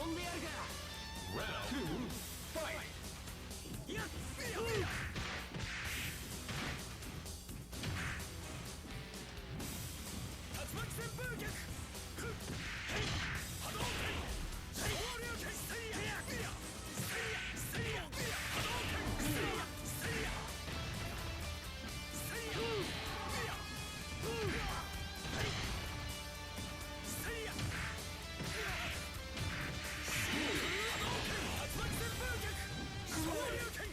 んでやるか。Round 2 fight. やっ竜巻旋風脚波動拳昇竜拳せいやせいやせいや波動拳せいやせいやせいやせいやせいや波動拳竜巻旋風脚昇竜拳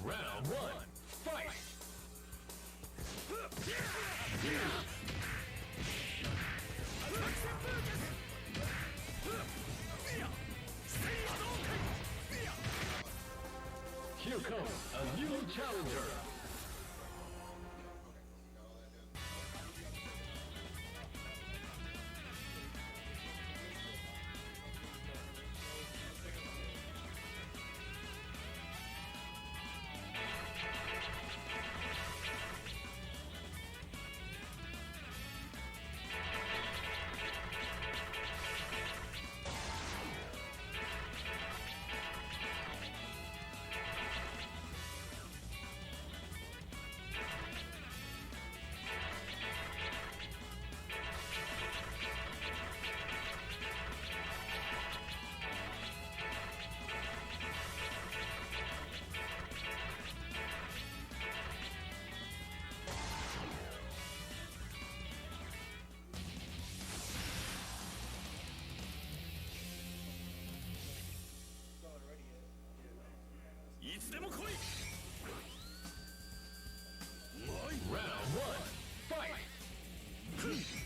Round 1 fight. 竜巻旋風脚 Here comes a new challenger. Round 1 fight. 竜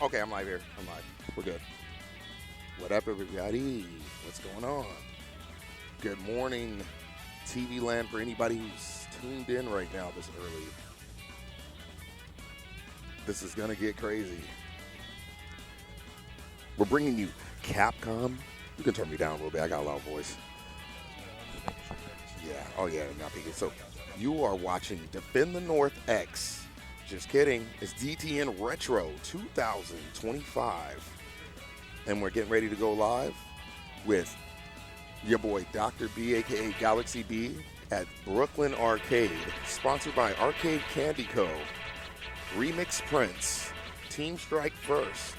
Okay, I'm live here. I'm live. We're good. What up, everybody? What's going on? Good morning, TV land, for anybody who's tuned in right now this early. This is gonna get crazy. We're bringing you Capcom. You can turn me down a little bit. I got a loud voice. Yeah. Oh yeah. Not peeking. So you are watching Defend the North X. Just kidding. It's DTN Retro 2025. And we're getting ready to go live with your boy Dr. B, aka Galaxy B, at Brooklyn Arcade. Sponsored by Arcade Candy Co., Remix Prince, Team Strike First,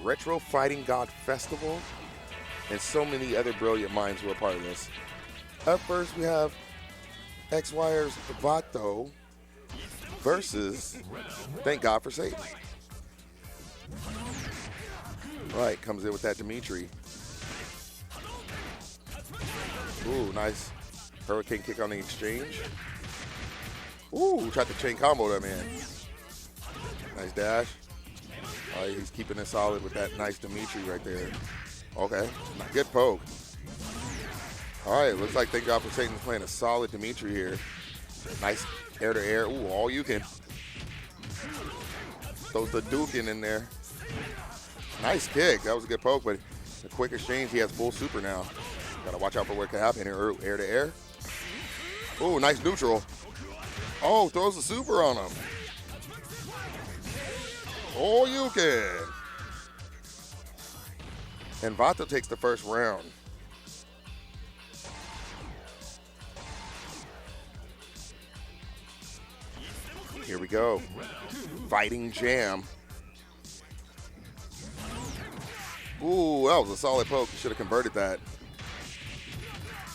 Retro Fighting God Festival, and so many other brilliant minds who are part of this. Up first, we have XWires Vato versus Thank God for Satan. Right, comes in with that Dimitri. Ooh, nice hurricane kick on the exchange. Ooh, tried to chain combo that man. Nice dash. He's keeping it solid with that nice Dimitri right there. Okay, good poke. All right, looks like Thank God for Satan's playing a solid Dimitri here. Nice air to air. Ooh, all you can. Throws the Dukin in there. Nice kick. That was a good poke, but a quick exchange. He has full super now. Gotta watch out for what can happen here. Air to air. Ooh, nice neutral. Oh, throws the super on him. Oh, you can. And Vato takes the first round. Here we go. Fighting jam. Ooh, that was a solid poke. You should have converted that.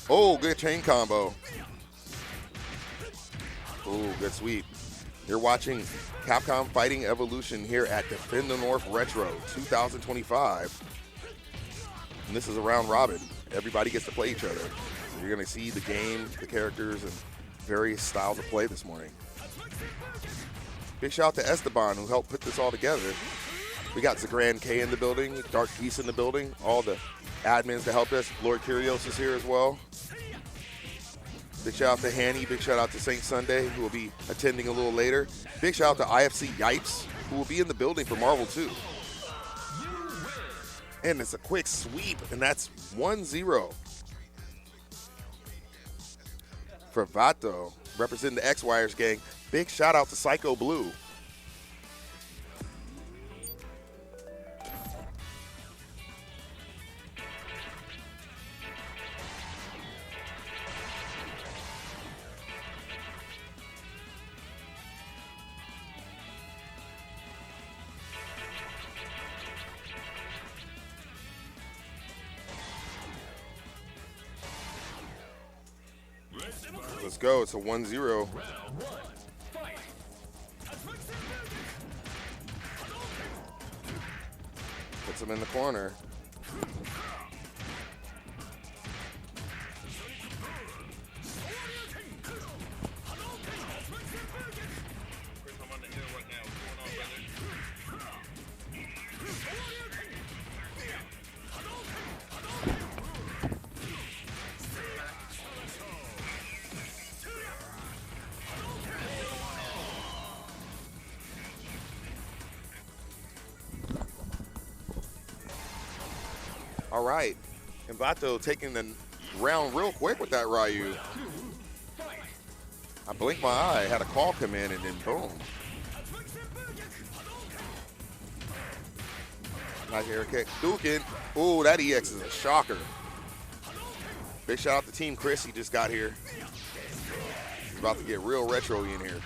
Oh, good chain combo. Ooh, good sweep. You're watching Capcom Fighting Evolution here at Defend the North Retro 2025. And this is a round robin. Everybody gets to play each other. So you're going to see the game, the characters, and various styles of play this morning. Big shout out to Esteban, who helped put this all together. We got Zagran K in the building, Dark Geese in the building, all the admins to help us. Lord Curios is here as well. Big shout out to Hanny, big shout out to Saint Sunday, who will be attending a little later. Big shout out to IFC Yipes, who will be in the building for Marvel 2. And it's a quick sweep, and that's 1-0 for Vato, representing the XWires gang. Big shout out to Psycho Blue. Let's go. It's a 1-0. Puts him in the corner. All right, and Vato taking the round real quick with that Ryu. I blinked my eye, had a call come in, and then boom. Nice air kick. Dukin. Ooh, that EX is a shocker. Big shout out to Team Chris, he just got here. He's about to get real retro in here.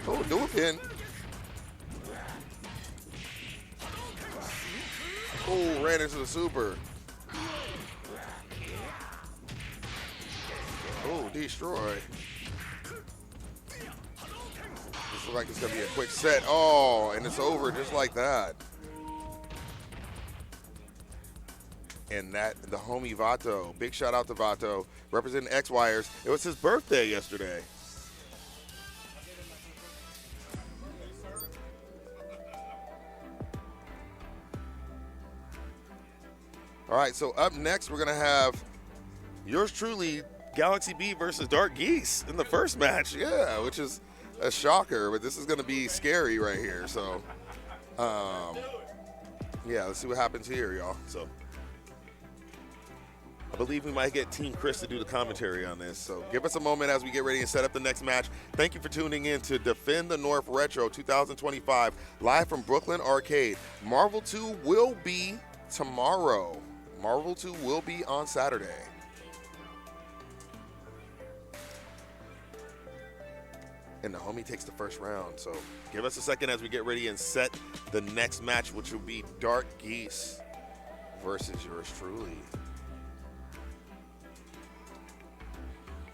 Oh, Dukin. Oh, ran into the super. Oh, destroy. This looks like it's going to be a quick set. Oh, and it's over just like that. And that, the homie Vato. Big shout out to Vato, representing XWires. It was his birthday yesterday. All right, so up next, we're going to have yours truly, Galaxy B versus Dark Geese in the first match. Yeah, which is a shocker, but this is going to be scary right here. So, yeah, let's see what happens here, y'all. So, I believe we might get Team Chris to do the commentary on this. So, give us a moment as we get ready and set up the next match. Thank you for tuning in to Defend the North Retro 2025, live from Brooklyn Arcade. Marvel 2 will be tomorrow. Marvel 2 will be on Saturday. And the homie takes the first round. So give us a second as we get ready and set the next match, which will be Dark Geese versus yours truly.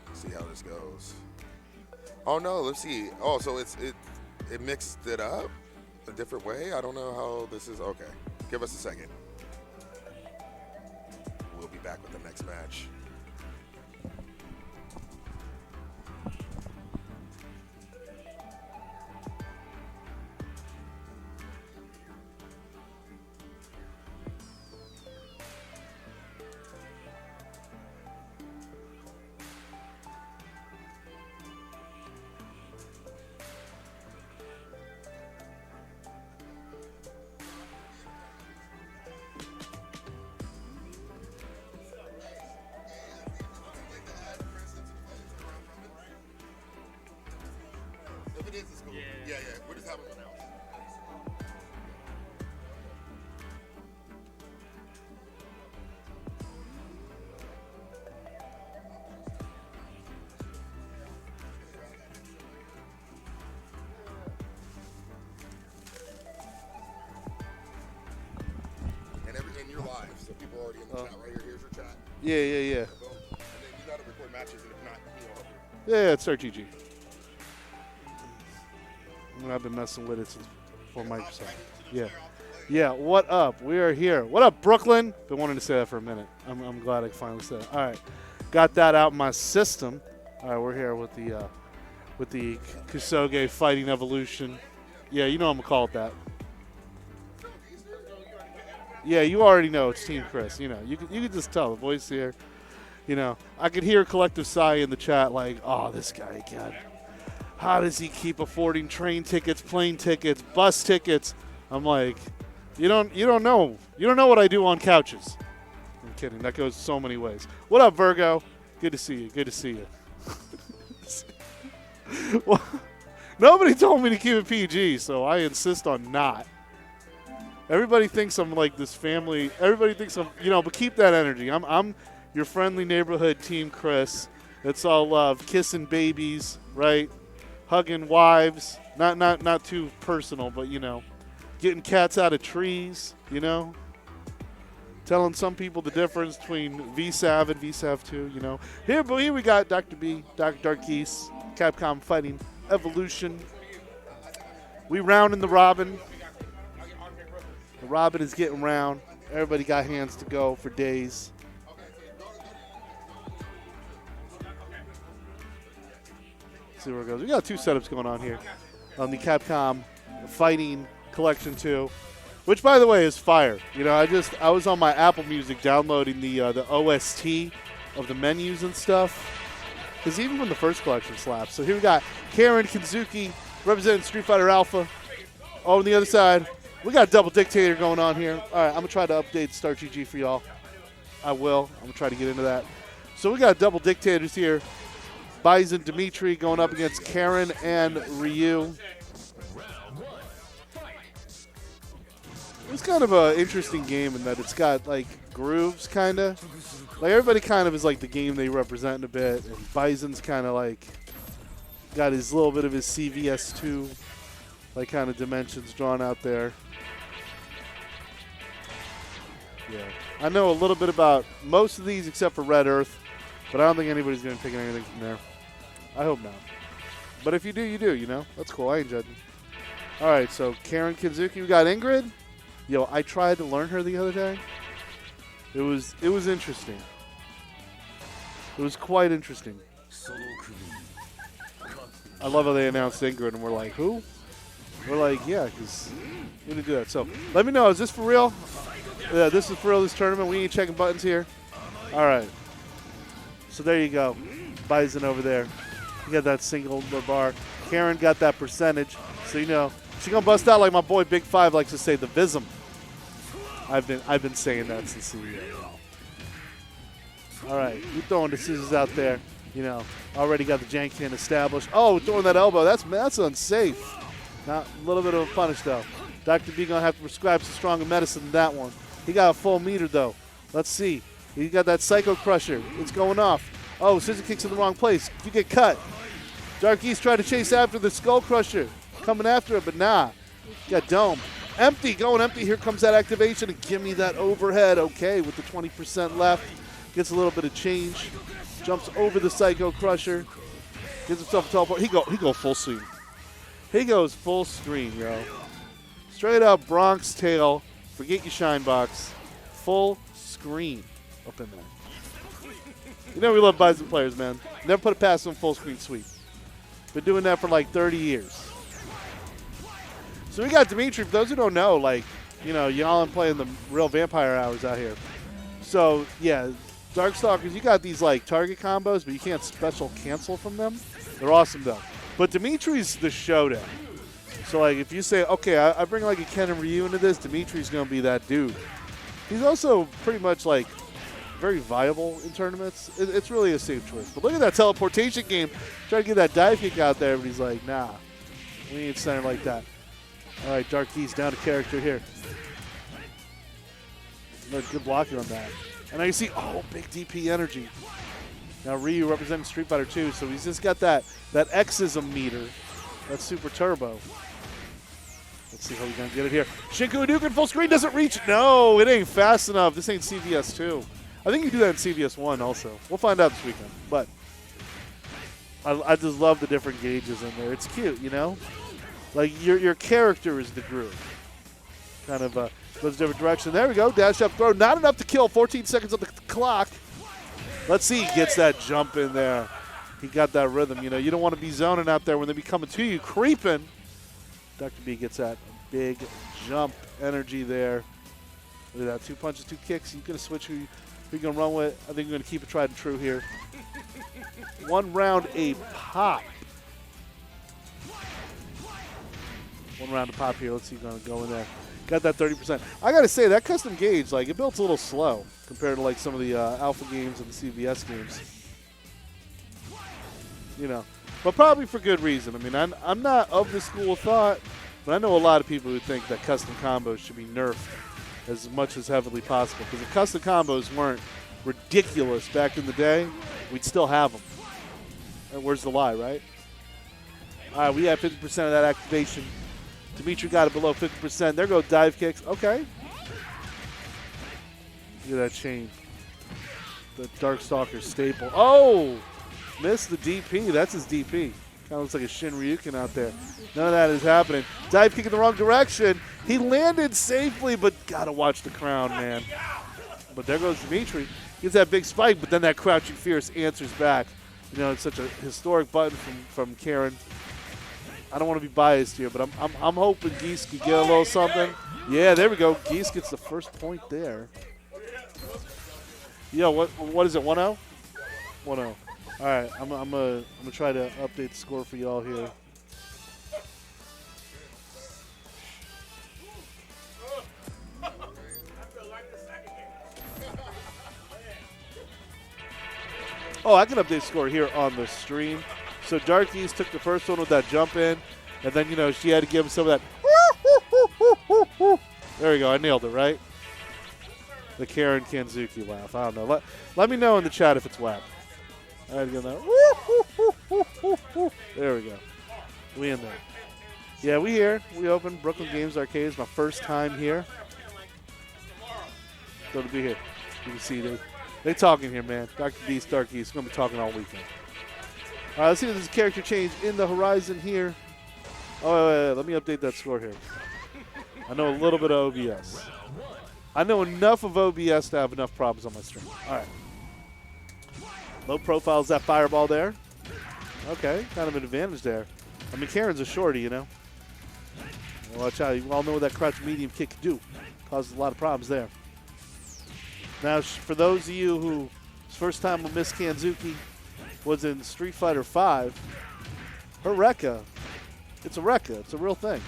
Let's see how this goes. Oh no, let's see. Oh, so it mixed it up a different way. I don't know how this is. Okay, give us a second. We'll be back with the next match. Yeah, we're just having one else. And you're live, so people are already in the chat right here. Here's your chat. Yeah. And then you gotta record matches, and if not, you know. Yeah, it's RGG. I've been messing with it since before Microsoft. Yeah. What up? We are here. What up, Brooklyn? Been wanting to say that for a minute. I'm glad I finally said it. All right, got that out in my system. All right, we're here with the Kusoge Fighting Evolution. Yeah, you know I'm gonna call it that. Yeah, you already know it's Team Chris. You know, you can just tell the voice here. You know, I could hear a collective sigh in the chat like, oh, this guy again. How does he keep affording train tickets, plane tickets, bus tickets? I'm like, you don't know. You don't know what I do on couches. I'm kidding. That goes so many ways. What up, Virgo? Good to see you. Good to see you. Well, nobody told me to keep it PG, so I insist on not. Everybody thinks I'm like this family. Everybody thinks I'm, but keep that energy. I'm your friendly neighborhood Team Chris. It's all love, kissing babies, right? Hugging wives. Not too personal, but getting cats out of trees, Telling some people the difference between VSAV and VSAV 2, Here we got Dr. B, Dr. Dark Geese, Capcom Fighting Evolution. We rounding the robin. The robin is getting round. Everybody got hands to go for days. Let's see where it goes. We got two setups going on here on the Capcom Fighting Collection 2, which, by the way, is fire. I was on my Apple Music downloading the OST of the menus and stuff, because even when the first collection slaps. So here we got Karen Kinzuki representing Street Fighter Alpha. On the other side, we got Double Dictator going on here. All right, I'm going to try to update Start GG for y'all. I will. I'm going to try to get into that. So we got Double Dictators here. Bison Dimitri going up against Karen and Ryu. It was kind of an interesting game in that it's got, grooves, kind of. Everybody kind of is the game they represent a bit. And Bison's kind of, got his little bit of his CVS2, kind of dimensions drawn out there. Yeah. I know a little bit about most of these except for Red Earth, but I don't think anybody's going to pick anything from there. I hope not. But if you do, you do, That's cool. I ain't judging. All right, so Karen Kinzuki. We got Ingrid. Yo, I tried to learn her the other day. It was interesting. It was quite interesting. I love how they announced Ingrid, and we're like, who? We're like, yeah, because we need to do that. So let me know, is this for real? Yeah, this is for real, this tournament. We ain't checking buttons here. All right. So there you go. Bison over there. You got that single bar. Karen got that percentage. So, you know, she's going to bust out like my boy Big Five likes to say, the Vism. I've been saying that since the All right. You throwing the scissors out there. You know, already got the jank hand established. Oh, throwing that elbow. That's unsafe. Not a little bit of a punish, though. Dr. B going to have to prescribe some stronger medicine than that one. He got a full meter, though. Let's see. He got that Psycho Crusher. It's going off. Oh, scissor kicks in the wrong place. You get cut. Dark Geese tried to chase after the Skull Crusher. Coming after it, but nah. Got dome. Empty. Going empty. Here comes that activation. And give me that overhead. Okay, with the 20% left. Gets a little bit of change. Jumps over the Psycho Crusher. Gives himself a teleport. He go full screen. He goes full screen, yo. Straight up Bronx tail. Forget your shine box. Full screen up in there. You know we love Bison players, man. Never put it past them full screen sweep. Been doing that for like 30 years. So we got Dimitri. For those who don't know, like, you know, y'all are playing the real vampire hours out here. So, yeah, Darkstalkers, you got these, like, target combos, but you can't special cancel from them. They're awesome, though. But Dimitri's the showdown. So, like, if you say, okay, I bring, like, a Ken and Ryu into this, Dimitri's going to be that dude. He's also pretty much, like, very viable in tournaments. It's really a safe choice. But look at that teleportation game. Trying to get that dive kick out there, but he's like, nah, we ain't center like that. All right, Dark Geese down to character here. Good blocking on that. And now you see, oh, big DP energy. Now Ryu representing Street Fighter 2, so he's just got that Xism meter. That's super turbo. Let's see how he's going to get it here. Shinku Hadouken full screen doesn't reach. No, it ain't fast enough. This ain't CVS 2. I think you do that in CVS 1 also. We'll find out this weekend. But I just love the different gauges in there. It's cute, you know? Like, your character is the groove. Kind of goes a different direction. There we go. Dash up throw. Not enough to kill. 14 seconds on the clock. Let's see. He gets that jump in there. He got that rhythm. You know, you don't want to be zoning out there when they be coming to you, creeping. Dr. B gets that big jump energy there. Look at that. 2 punches, 2 kicks. You going to switch who you're going to run with. I think you're going to keep it tried and true here. 1 round a pop. 1 round a pop here. Let's see who's going to go in there. Got that 30%. I got to say, that custom gauge, like, it built a little slow compared to, like, some of the alpha games and the CVS games. You know, but probably for good reason. I mean, I'm not of the school of thought, but I know a lot of people who think that custom combos should be nerfed as much as heavily possible. Because if custom combos weren't ridiculous back in the day, we'd still have them. And where's the lie, right? All right, we have 50% of that activation. Dimitri got it below 50%. There go dive kicks. Okay. Look at that chain. The Darkstalker staple. Oh! Missed the DP. That's his DP. Kind of looks like a Shin Ryukin out there. None of that is happening. Dive kick in the wrong direction. He landed safely, but got to watch the crown, man. But there goes Dimitri. Gets that big spike, but then that Crouching Fierce answers back. You know, it's such a historic button from Karen. I don't want to be biased here, but I'm hoping Geese could get a little something. Yeah, there we go. Geese gets the first point there. Yo, what is it? 1-0? 1-0. All right, I'm gonna try to update the score for y'all here. Oh, I can update the score here on the stream. So Dark Geese took the first one with that jump in, and then, you know, she had to give him some of that. There we go. I nailed it, right? The Karen Kanzuki laugh. I don't know. Let me know in the chat if it's whack. I had to go there. There we go. We in there. Yeah, we here. We open Brooklyn Games Arcade. It's my first time here. So to be here. You can see they talking here, man. Dr. D's Dark Geese. We're going to be talking all weekend. All right, let's see if there's a character change in the horizon here. Oh, wait. Let me update that score here. I know a little bit of OBS. I know enough of OBS to have enough problems on my stream. All right. Low profile is that fireball there. Okay, kind of an advantage there. I mean, Karen's a shorty, you know. Watch out. You all know what that crouch medium kick can do. Causes a lot of problems there. Now, for those of you whose first time with Miss Kanzuki was in Street Fighter V, her Rekka, it's a Rekka. It's a real thing.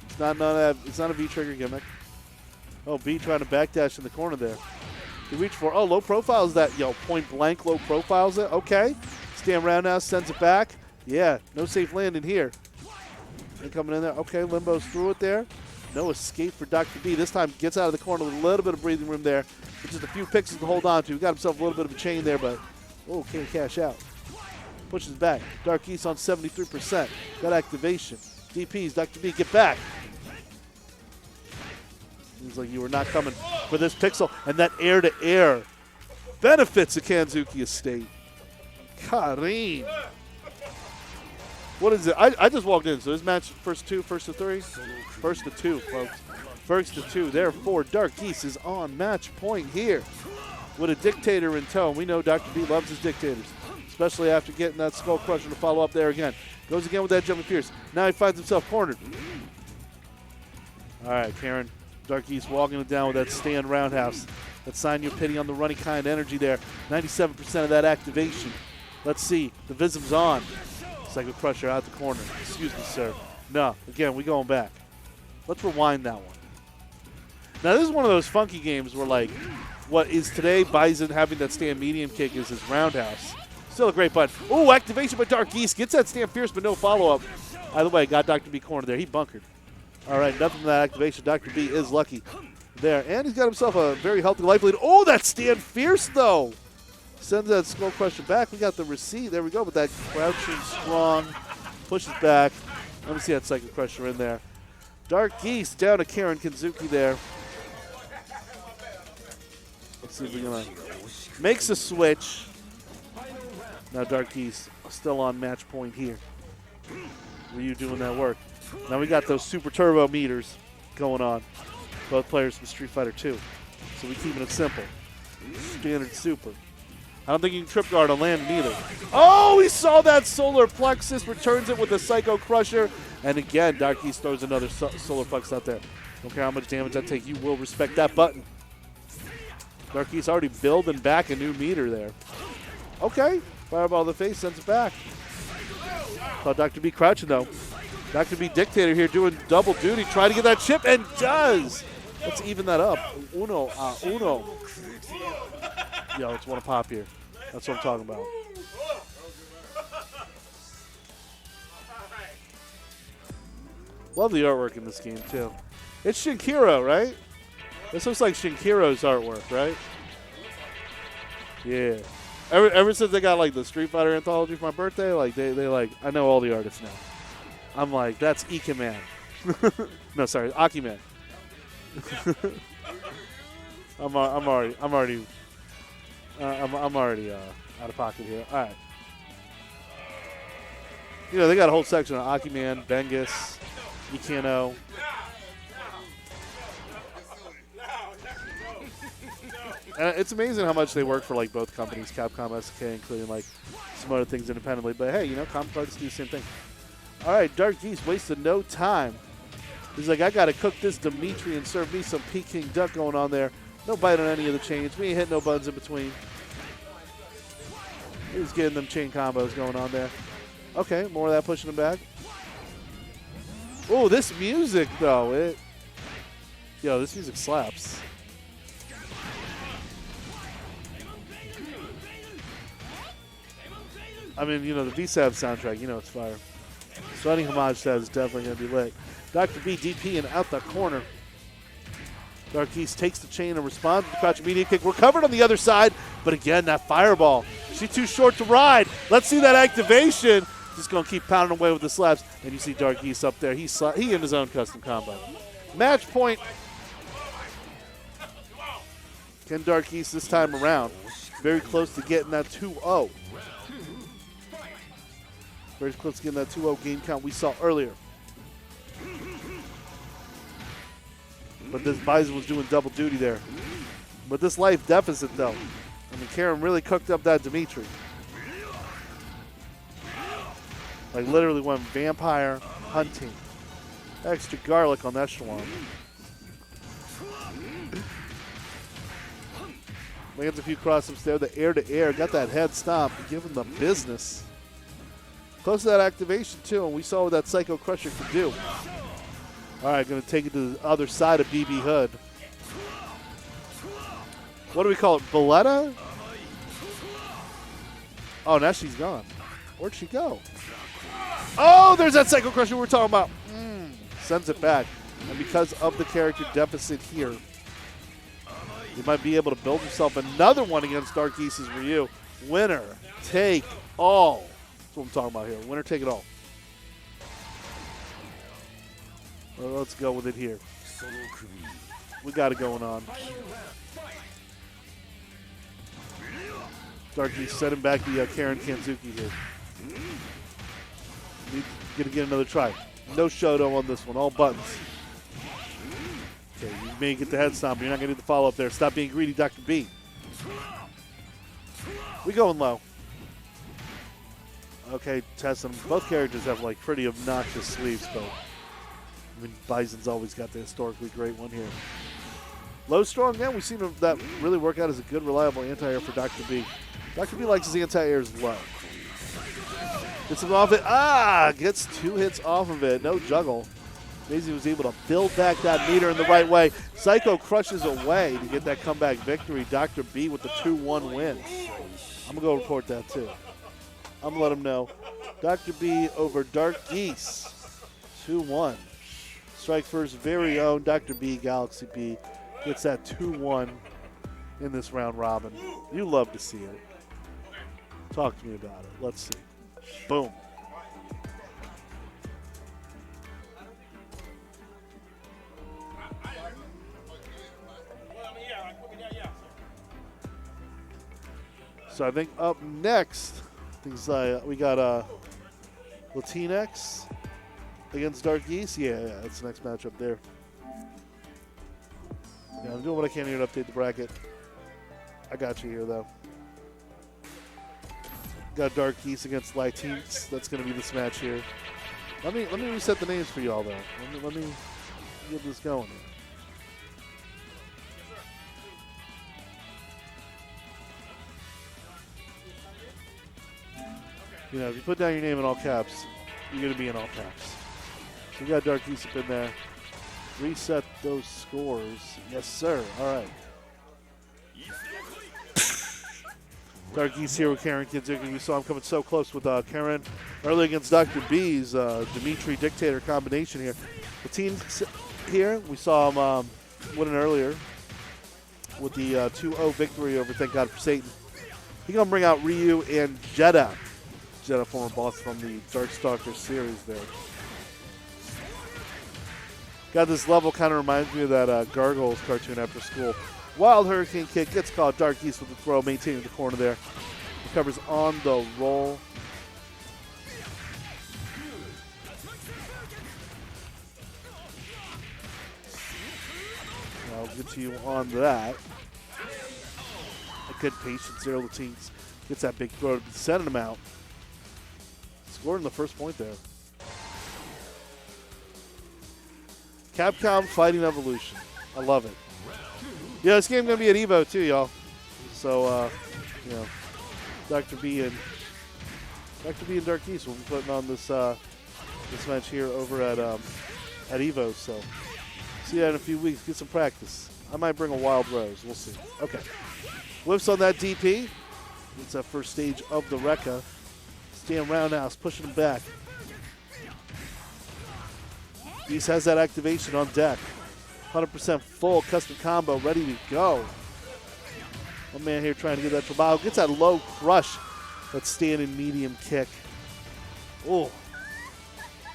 It's not a V-trigger gimmick. Oh, B trying to backdash in the corner there. He reached for, low profile is that, point blank low profile is it? Okay. Stand roundhouse, sends it back. Yeah, no safe landing here. And coming in there. Okay, Limbo's through it there. No escape for Dr. B. This time gets out of the corner with a little bit of breathing room there. With just a few pixels to hold on to. He got himself a little bit of a chain there, but, can't cash out. Pushes back. Dark Geese on 73%. Got activation. DPs, Dr. B, get back. Seems like you were not coming for this pixel. And that air-to-air benefits the Kanzuki estate. Kareem. What is it? I just walked in, so this match, first to 3? First to 2, folks. First to 2. Therefore, Dark Geese is on match point here with a dictator in tow. We know Dr. B loves his dictators, especially after getting that skull crusher to follow up there again. Goes again with that jumping pierce. Now he finds himself cornered. All right, Karen. Dark Geese walking it down with that stand roundhouse. That sign your pity on the running kind energy there. 97% of that activation. Let's see. The Vism's on. Psycho Crusher out the corner. Excuse me, sir. No. Again, we going back. Let's rewind that one. Now, this is one of those funky games where, like, what is today Bison having that stand medium kick is his roundhouse. Still a great button. Oh, activation by Dark Geese. Gets that stand fierce, but no follow-up. Either way, got Dr. B cornered there. He bunkered. All right, nothing from that activation. Dr. B is lucky there. And he's got himself a very healthy life lead. Oh, that stand fierce, though. Sends that skull crusher back. We got the receipt. There we go. But that crouching strong pushes back. Let me see that Psycho Crusher in there. Dark Geese down to Karen Kanzuki there. Let's see if we're going to makes a switch. Now Dark Geese still on match point here. Ryu doing that work. Now we got those super turbo meters going on. Both players from Street Fighter 2. So we keeping it simple. Standard super. I don't think you can trip guard on land either. Oh, he saw that solar plexus, returns it with a Psycho Crusher. And again, Dark Geese throws another solar plexus out there. Don't care how much damage that takes, you will respect that button. Dark Geese already building back a new meter there. Okay, fireball to the face, sends it back. Saw Dr. B crouching though. Dr. B Dictator here doing double duty, trying to get that chip, and does. Let's even that up. Uno. Yo, it's one to pop here. That's what I'm talking about. Love the artwork in this game, too. It's Shinkiro, right? This looks like Shinkiro's artwork, right? Yeah. Ever since they got, like, the Street Fighter anthology for my birthday, like, they like, I know all the artists now. I'm like, that's Ikeman. No, sorry, Akiman. I'm already out of pocket here. All right. You know, they got a whole section on Akiman, Bengus, Ikano. And it's amazing how much they work for, like, both companies, Capcom, SK, including, like, some other things independently. But, hey, you know, comic artists do the same thing. All right, Dark Geese wasted no time. He's like, I got to cook this Dimitri and serve me some Peking duck going on there. No bite on any of the chains. We ain't hitting no buttons in between. He's getting them chain combos going on there. Okay, more of that pushing him back. Oh, this music, though. Yo, this music slaps. I mean, you know, the VSAB soundtrack, you know it's fire. So any homage to that is definitely going to be lit. Dr. B DP and out the corner. Dark Geese takes the chain and responds to the crouch immediate kick. We're covered on the other side, but again, that fireball. She's too short to ride. Let's see that activation. Just going to keep pounding away with the slaps. And you see Dark Geese up there. He in his own custom combo. Match point. Can Dark Geese this time around? Very close to getting that 2-0. Very close to getting that 2-0 game count we saw earlier. But this Bison was doing double duty there. But this life deficit, though. I mean, Karen really cooked up that Dimitri. Like, literally went vampire hunting. Extra garlic on that Echelon. Lands a few cross-ups there. The air-to-air. Got that head stomp. Giving the business. Close to that activation, too, and we saw what that Psycho Crusher could do. All right, going to take it to the other side of BB Hood. What do we call it? Valletta? Oh, now she's gone. Where'd she go? Oh, there's that Psycho Crusher we were talking about. Sends it back. And because of the character deficit here, he might be able to build himself another one against Dark Geese's Ryu. Winner take all. That's what I'm talking about here. Winner take it all. Well, let's go with it here. We got it going on. Dark Geese sending back the Karen Kanzuki here. Gonna get another try. No Shoto on this one. All buttons. Okay, you may get the head stomp, but you're not going to do the follow-up there. Stop being greedy, Dr. B. We going low. Okay, testing. Both characters have, like, pretty obnoxious sleeves, but I mean, Bison's always got the historically great one here. Low strong, yeah, we've seen that really work out as a good, reliable anti-air for Dr. B. Dr. B likes his anti-airs low. Gets him off it. Gets 2 hits off of it. No juggle. Maisie was able to build back that meter in the right way. Psycho crushes away to get that comeback victory. Dr. B with the 2-1 win. I'm going to go report that too. I'm going to let him know. Dr. B over Dark Geese. 2-1. Strike First very own Dr. B, Galaxy B, gets that 2-1 in this round robin. You love to see it. Talk to me about it. Let's see. Boom. So I think up next, we got LATEENX against Dark Geese. Yeah, that's the next matchup there. Yeah, I'm doing what I can here to update the bracket. I got you here, though. Got Dark Geese against LATEENX. That's going to be this match here. Let me reset the names for y'all, though. Let me get this going. You know, if you put down your name in all caps, you're going to be in all caps. So we got Dark Geese up in there. Reset those scores. Yes, sir. All right. Dark Geese here with Karen Kanzuki. We saw him coming so close with Karen early against Dr. B's Dimitri Dictator combination here. The team here, we saw him winning earlier with the 2-0 victory over Thank God for Satan. He's going to bring out Ryu and Jeddah. Jeddah, former boss from the Darkstalker series there. Got this level, kind of reminds me of that Gargoyles cartoon after school. Wild Hurricane Kick gets caught. Dark Geese with the throw, maintaining the corner there. Recovers on the roll. I'll get to you on that. A good patience there. LATEENX gets that big throw, sending him out. Scored in the first point there. Capcom Fighting Evolution. I love it. Yeah, this game's going to be at EVO too, y'all. So, you know, Dr. B and Dark Geese will be putting on this this match here over at EVO. So, see that in a few weeks. Get some practice. I might bring a Wild Rose. We'll see. Okay. Whips on that DP. It's that first stage of the Rekka. Stand roundhouse, pushing him back. Geese has that activation on deck. 100% full custom combo, ready to go. One man here trying to get that trabajo. Gets that low crush. That standing medium kick. Oh.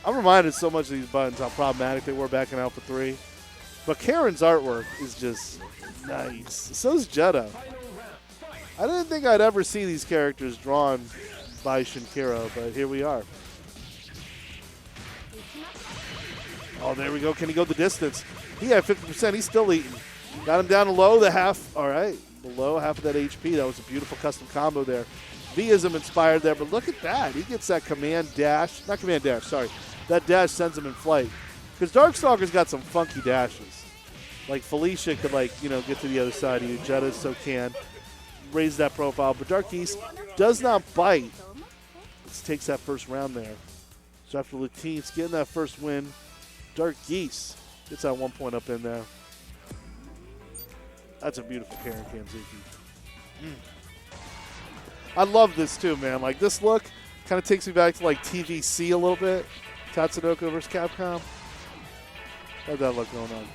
I'm reminded so much of these buttons, how problematic they were back in Alpha 3. But Karen's artwork is just nice. So is Jeddah. I didn't think I'd ever see these characters drawn by Shinkiro, but here we are. Oh, there we go. Can he go the distance? He had 50%. He's still eating. Got him down to low, the half. All right, below half of that HP. That was a beautiful custom combo there. V-ism inspired there, but look at that. He gets that command dash. Not command dash, sorry. That dash sends him in flight. Because Darkstalker's got some funky dashes. Like Felicia could, like, you know, get to the other side of you. Jeddah so can. raise that profile. But Dark Geese does not bite. It takes that first round there. So after LATEENX getting that first win, Dark Geese gets that 1 point up in there. That's a beautiful Karen Kanzuki. I love this too, man. Like this look kind of takes me back to like TVC a little bit. Tatsunoko versus Capcom. How'd that look going on?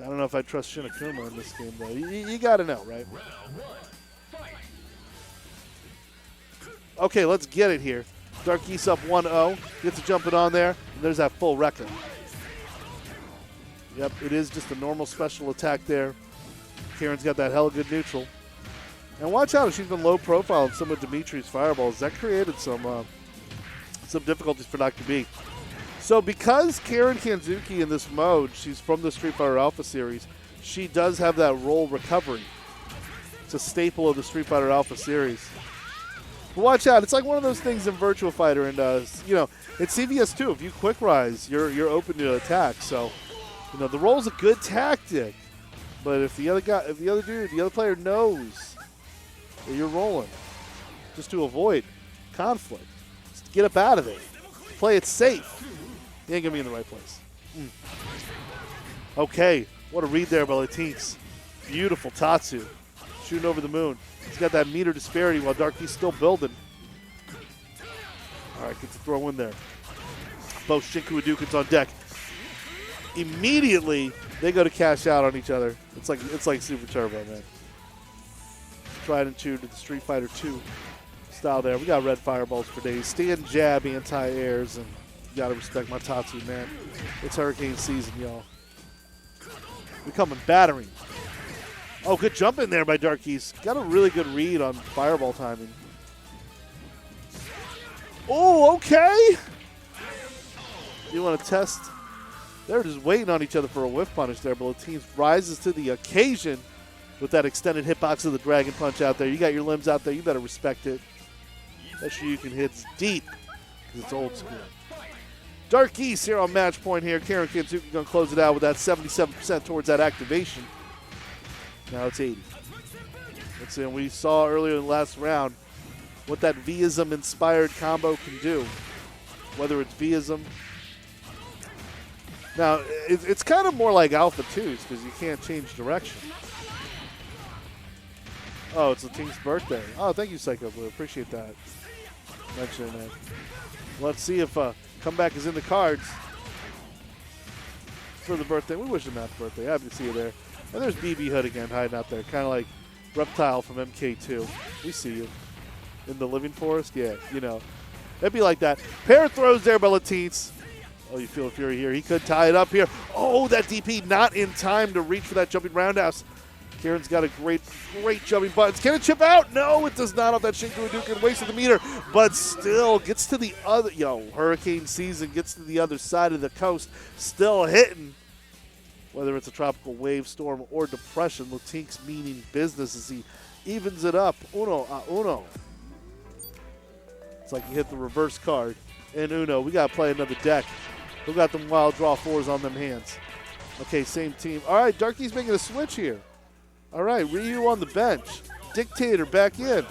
I don't know if I trust Shinakuma in this game though. You got to know, right? Okay, let's get it here. Dark Geese up 1-0. Gets to jump it on there. And there's that full record. Yep, it is just a normal special attack there. Karen's got that hella good neutral. And watch out, if she's been low profile in some of Dimitri's fireballs. That created some difficulties for Dr. B. So because Karen Kanzuki in this mode, she's from the Street Fighter Alpha series, she does have that roll recovery. It's a staple of the Street Fighter Alpha series. But watch out, it's like one of those things in Virtua Fighter, and you know, it's CVS too. If you quick rise, you're open to attack. So, you know, the roll's a good tactic. But if the other player knows that you're rolling, just to avoid conflict, just get up out of it, play it safe. You ain't gonna be in the right place. Okay, what a read there by LATEENX. Beautiful Tatsu, shooting over the moon. He's got that meter disparity while Dark Geese still building. All right, gets a throw in there. Both Shinku Hadoukens on deck. Immediately, they go to cash out on each other. It's like Super Turbo, man. Tried and true to the Street Fighter 2 style there. We got red fireballs for days. Stand jab, anti-airs, and you got to respect my Tatsu, man. It's hurricane season, y'all. We coming battering. Oh, good jump in there by Dark Geese. Got a really good read on fireball timing. Oh, okay. You want to test? They're just waiting on each other for a whiff punish there, but LATEENX rises to the occasion with that extended hitbox of the Dragon Punch out there. You got your limbs out there. You better respect it. That Shoryuken hits deep because it's old school. Dark Geese here on match point here. Karen Kanzuki going to close it out with that 77% towards that activation. Now it's 80. Let's see, and we saw earlier in the last round what that Vism-inspired combo can do. Whether it's Vism. Now, it's kind of more like Alpha 2s because you can't change direction. Oh, it's LATEENX's birthday. Oh, thank you, Psycho Blue. Appreciate that. Mentioning that. Let's see if comeback is in the cards for the birthday. We wish him happy birthday. Happy to see you there. And there's BB Hood again hiding out there, kind of like Reptile from MK2. We see you. In the Living Forest? Yeah, you know. It'd be like that. Pair of throws there by LATEENX. Oh, you feel fury here. He could tie it up here. Oh, that DP not in time to reach for that jumping roundhouse. Karen's got a great jumping buttons. Can it chip out? No, it does not off that Shinku Hadouken. Wasted the meter, but still gets to the other. Hurricane season gets to the other side of the coast. Still hitting. Whether it's a tropical wave, storm, or depression, LATEENX meaning business as he evens it up. Uno a uno. It's like you hit the reverse card. And Uno, we got to play another deck. We got them wild draw fours on them hands. Okay, same team. All right, Darky's making a switch here. All right, Ryu on the bench. Dictator back in.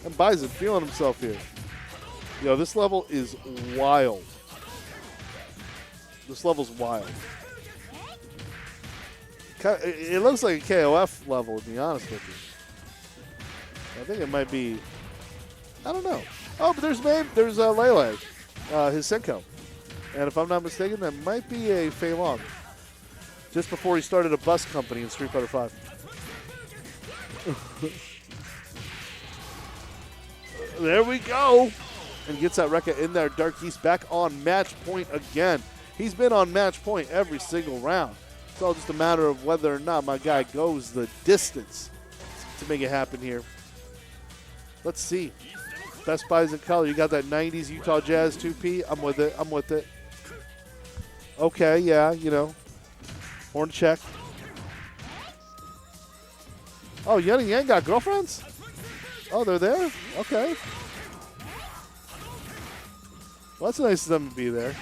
And Bison feeling himself here. This level is wild. This level's wild. It looks like a KOF level, to be honest with you. I think it might be, I don't know. Oh, but there's Lele, his Senko. And if I'm not mistaken, that might be a Fei Long. Just before he started a bus company in Street Fighter 5. There we go. And gets that Rekka in there. Dark Geese back on match point again. He's been on match point every single round. It's all just a matter of whether or not my guy goes the distance to make it happen here. Let's see. Best buys in color. You got that 90s Utah Jazz 2P. I'm with it. I'm with it. Okay, yeah, Horn check. Oh, Yen and Yang got girlfriends? Oh, they're there? Okay. Well, that's nice of them to be there.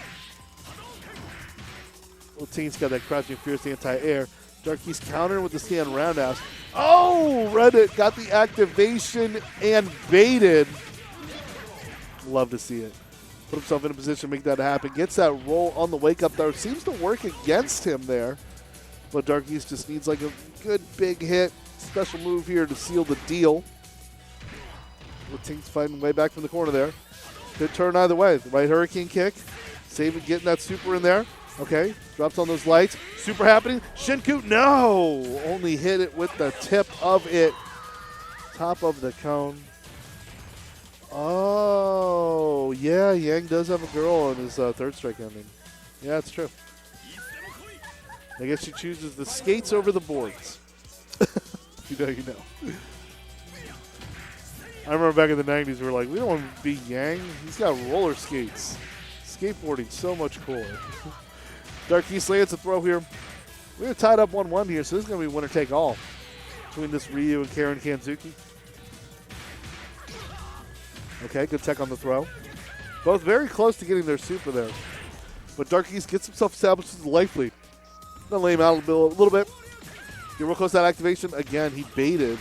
LATEENX got that crouching fierce anti-air. Dark Geese counter with the stand roundhouse. Oh, Reddit got the activation and baited. Love to see it. Put himself in a position to make that happen. Gets that roll on the wake up there. Seems to work against him there. But Dark Geese just needs like a good big hit. Special move here to seal the deal. LATEENX fighting way back from the corner there. Good turn either way. The right hurricane kick. Saving, getting that super in there. Okay, drops on those lights. Super happening. Shinku, no! Only hit it with the tip of it. Top of the cone. Oh, yeah, Yang does have a girl on his third strike ending. Yeah, it's true. I guess she chooses the skates over the boards. You know, you know. I remember back in the 90s, we were like, we don't want to be Yang. He's got roller skates. Skateboarding so much cooler. Dark Geese lands a throw here. We're tied up 1-1 here, so this is going to be winner take all between this Ryu and Karen Kanzuki. Okay, good tech on the throw. Both very close to getting their super there. But Dark Geese gets himself established as the life lead. Gonna lay him out a little bit. Get real close to that activation. Again, he baited.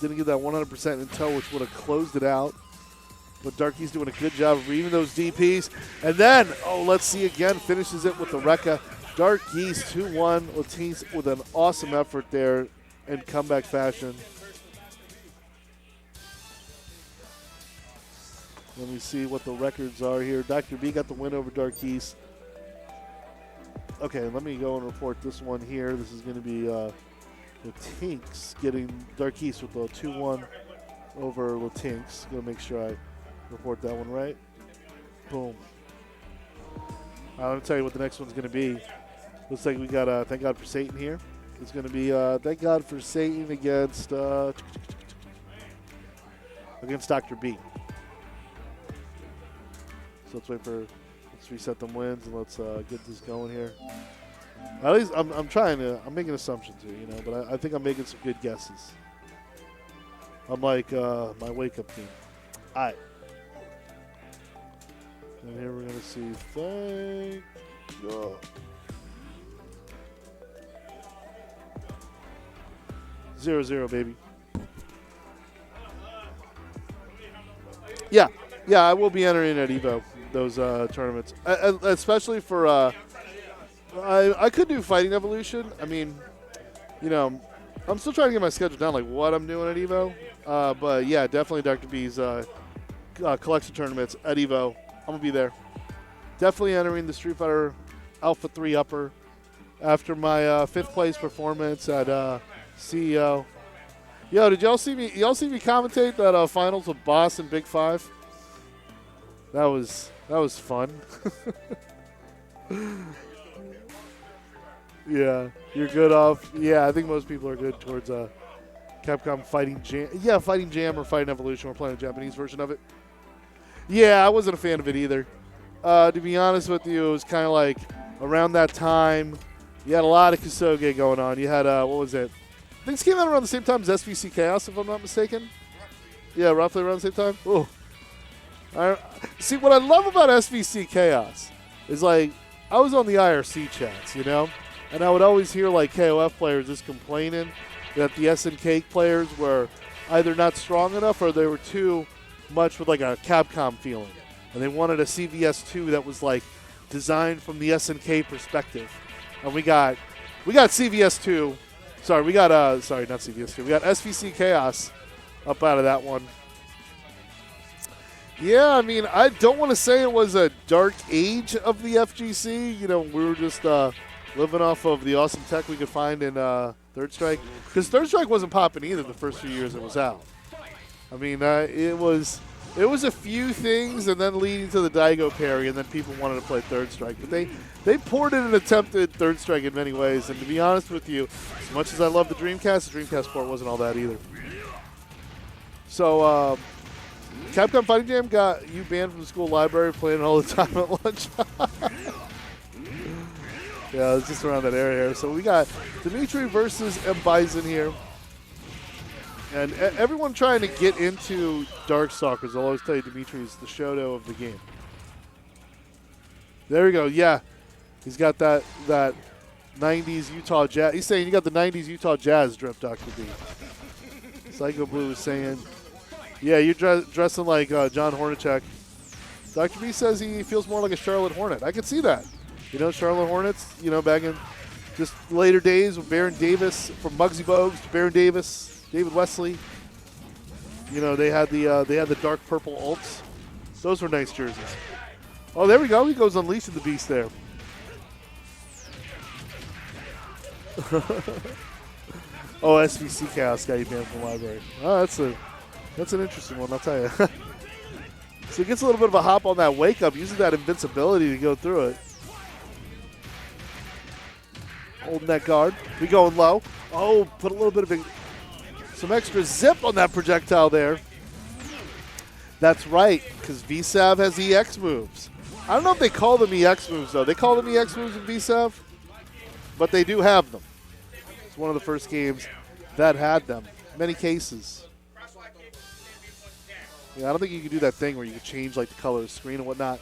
Didn't get that 100% in tow, which would have closed it out. But Dark Geese doing a good job of reading those DPs. And then, oh, let's see again, finishes it with the Rekka. Dark Geese 2-1. LATEENX with an awesome effort there in comeback fashion. Let me see what the records are here. Dr. B got the win over Dark Geese. Okay, let me go and report this one here. This is going to be LATEENX getting Dark Geese with a 2-1 over LATEENX. Going to make sure I report that one right. Boom. I'm going to tell you what the next one's going to be. Looks like we got Thank God for Satan here. It's going to be Thank God for Satan against Dr. B. So let's reset them wins and let's get this going here. At least I'm making assumptions here, you know, but I think I'm making some good guesses. I'm like my wake-up team. All right. And here we're going to see Thank God. 0-0, baby. Yeah, I will be entering at EVO, those tournaments. Especially for, I could do Fighting Evolution. I mean, you know, I'm still trying to get my schedule down, like what I'm doing at EVO. But yeah, definitely Dr. B's collection tournaments at EVO. I'm going to be there. Definitely entering the Street Fighter Alpha 3 Upper after my 5th place performance at CEO. Yo, did y'all see me commentate that finals of Boss and Big 5? That was fun. Yeah, you're good off. Yeah, I think most people are good towards Capcom Fighting Jam. Yeah, Fighting Jam or Fighting Evolution. We're playing a Japanese version of it. Yeah, I wasn't a fan of it either. To be honest with you, it was kind of like around that time, you had a lot of Kusoge going on. You had, what was it? Things came out around the same time as SVC Chaos, if I'm not mistaken. Yeah, roughly around the same time. Ooh. See, what I love about SVC Chaos is, like, I was on the IRC chats, you know? And I would always hear, like, KOF players just complaining that the SNK players were either not strong enough or they were too much with, like, a Capcom feeling. And they wanted a CVS2 that was, like, designed from the SNK perspective. And we got CVS2. Sorry, we got, sorry, not CVS2. We got SVC Chaos up out of that one. Yeah, I mean, I don't want to say it was a dark age of the FGC. You know, we were just living off of the awesome tech we could find in Third Strike. Because Third Strike wasn't popping either the first few years it was out. I mean, it was a few things and then leading to the Daigo parry, and then people wanted to play Third Strike. But they poured in and attempted Third Strike in many ways. And to be honest with you, as much as I love the Dreamcast port wasn't all that either. So, Capcom Fighting Jam got you banned from the school library playing all the time at lunch. Yeah, it's just around that area here. So we got Dimitri versus M. Bison here. And everyone trying to get into Darkstalkers, I'll always tell you Dimitri is the Shoto of the game. There we go, yeah. He's got that 90s Utah Jazz. He's saying you got the 90s Utah Jazz drip, Dr. B. Psycho Blue is saying, yeah, you're dressing like John Hornacek. Dr. B says he feels more like a Charlotte Hornet. I can see that. You know, Charlotte Hornets, you know, back in just later days with Baron Davis, from Muggsy Bogues to Baron Davis, David Wesley. You know, they had the dark purple ults. Those were nice jerseys. Oh, there we go. He goes unleashing the beast there. Oh, SVC Chaos got you banned from the library. Oh, that's an interesting one, I'll tell you. So he gets a little bit of a hop on that wake up, using that invincibility to go through it. Holding that guard. We going low. Oh, put a little bit of some extra zip on that projectile there. That's right, because VSAV has EX moves. I don't know if they call them EX moves, though. They call them EX moves in VSAV, but they do have them. It's one of the first games that had them. Many cases. Yeah, I don't think you can do that thing where you can change like the color of the screen and whatnot.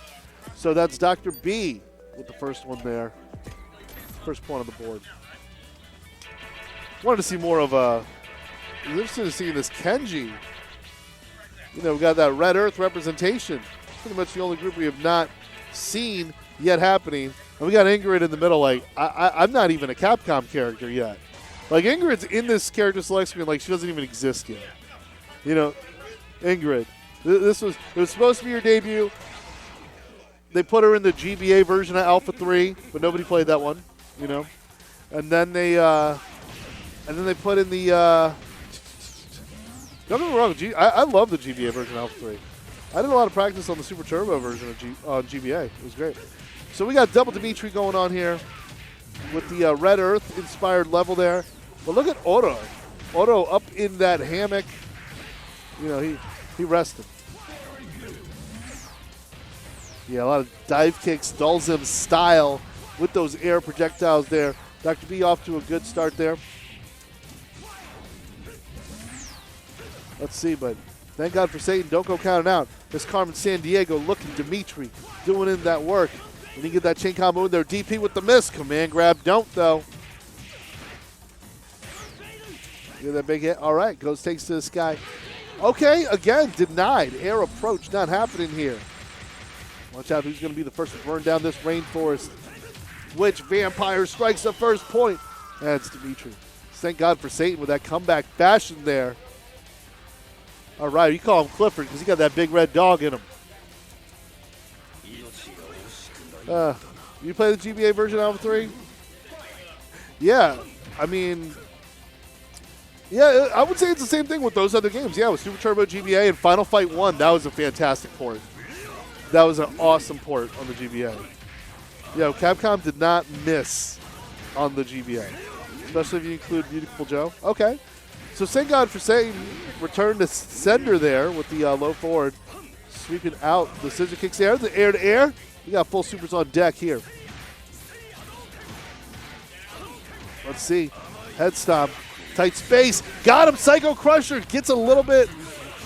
So that's Dr. B with the first one there. First point on the board. Wanted to see more of a... Interested in seeing this Kenji. You know, we got that Red Earth representation. Pretty much the only group we have not seen yet happening. And we got Ingrid in the middle. Like, I'm not even a Capcom character yet. Like, Ingrid's in this character select screen like she doesn't even exist yet. You know, Ingrid. It was supposed to be your debut. They put her in the GBA version of Alpha 3, but nobody played that one, you know. And then they put in the don't get me wrong, I love the GBA version of Alpha 3. I did a lot of practice on the Super Turbo version of GBA. It was great. So we got Double Dimitri going on here with the Red Earth inspired level there. But look at Oro. Oro up in that hammock. You know, he rested. Yeah, a lot of dive kicks, Dulzim style with those air projectiles there. Dr. B off to a good start there. Let's see, but thank God for Satan. Don't go counting out. There's Carmen Sandiego looking. Dimitri doing in that work. And he get that chain combo in there. DP with the miss. Command grab. Don't, though. Get that big hit. All right. Goes, takes to the sky. Okay, again, denied. Air approach not happening here. Watch out who's going to be the first to burn down this rainforest. Which vampire strikes the first point? That's Dimitri. Thank God for Satan with that comeback fashion there. All right, you call him Clifford because he got that big red dog in him. You play the GBA version of Alpha 3? Yeah, I mean, yeah, I would say it's the same thing with those other games. Yeah, with Super Turbo GBA and Final Fight 1, that was a fantastic port. That was an awesome port on the GBA. Yeah, Capcom did not miss on the GBA, especially if you include Beautiful Joe. Okay. So thank God for Satan. Return to sender there with the low forward. Sweeping out the scissor kicks there. The air to air. We got full supers on deck here. Let's see. Head stomp. Tight space. Got him. Psycho Crusher gets a little bit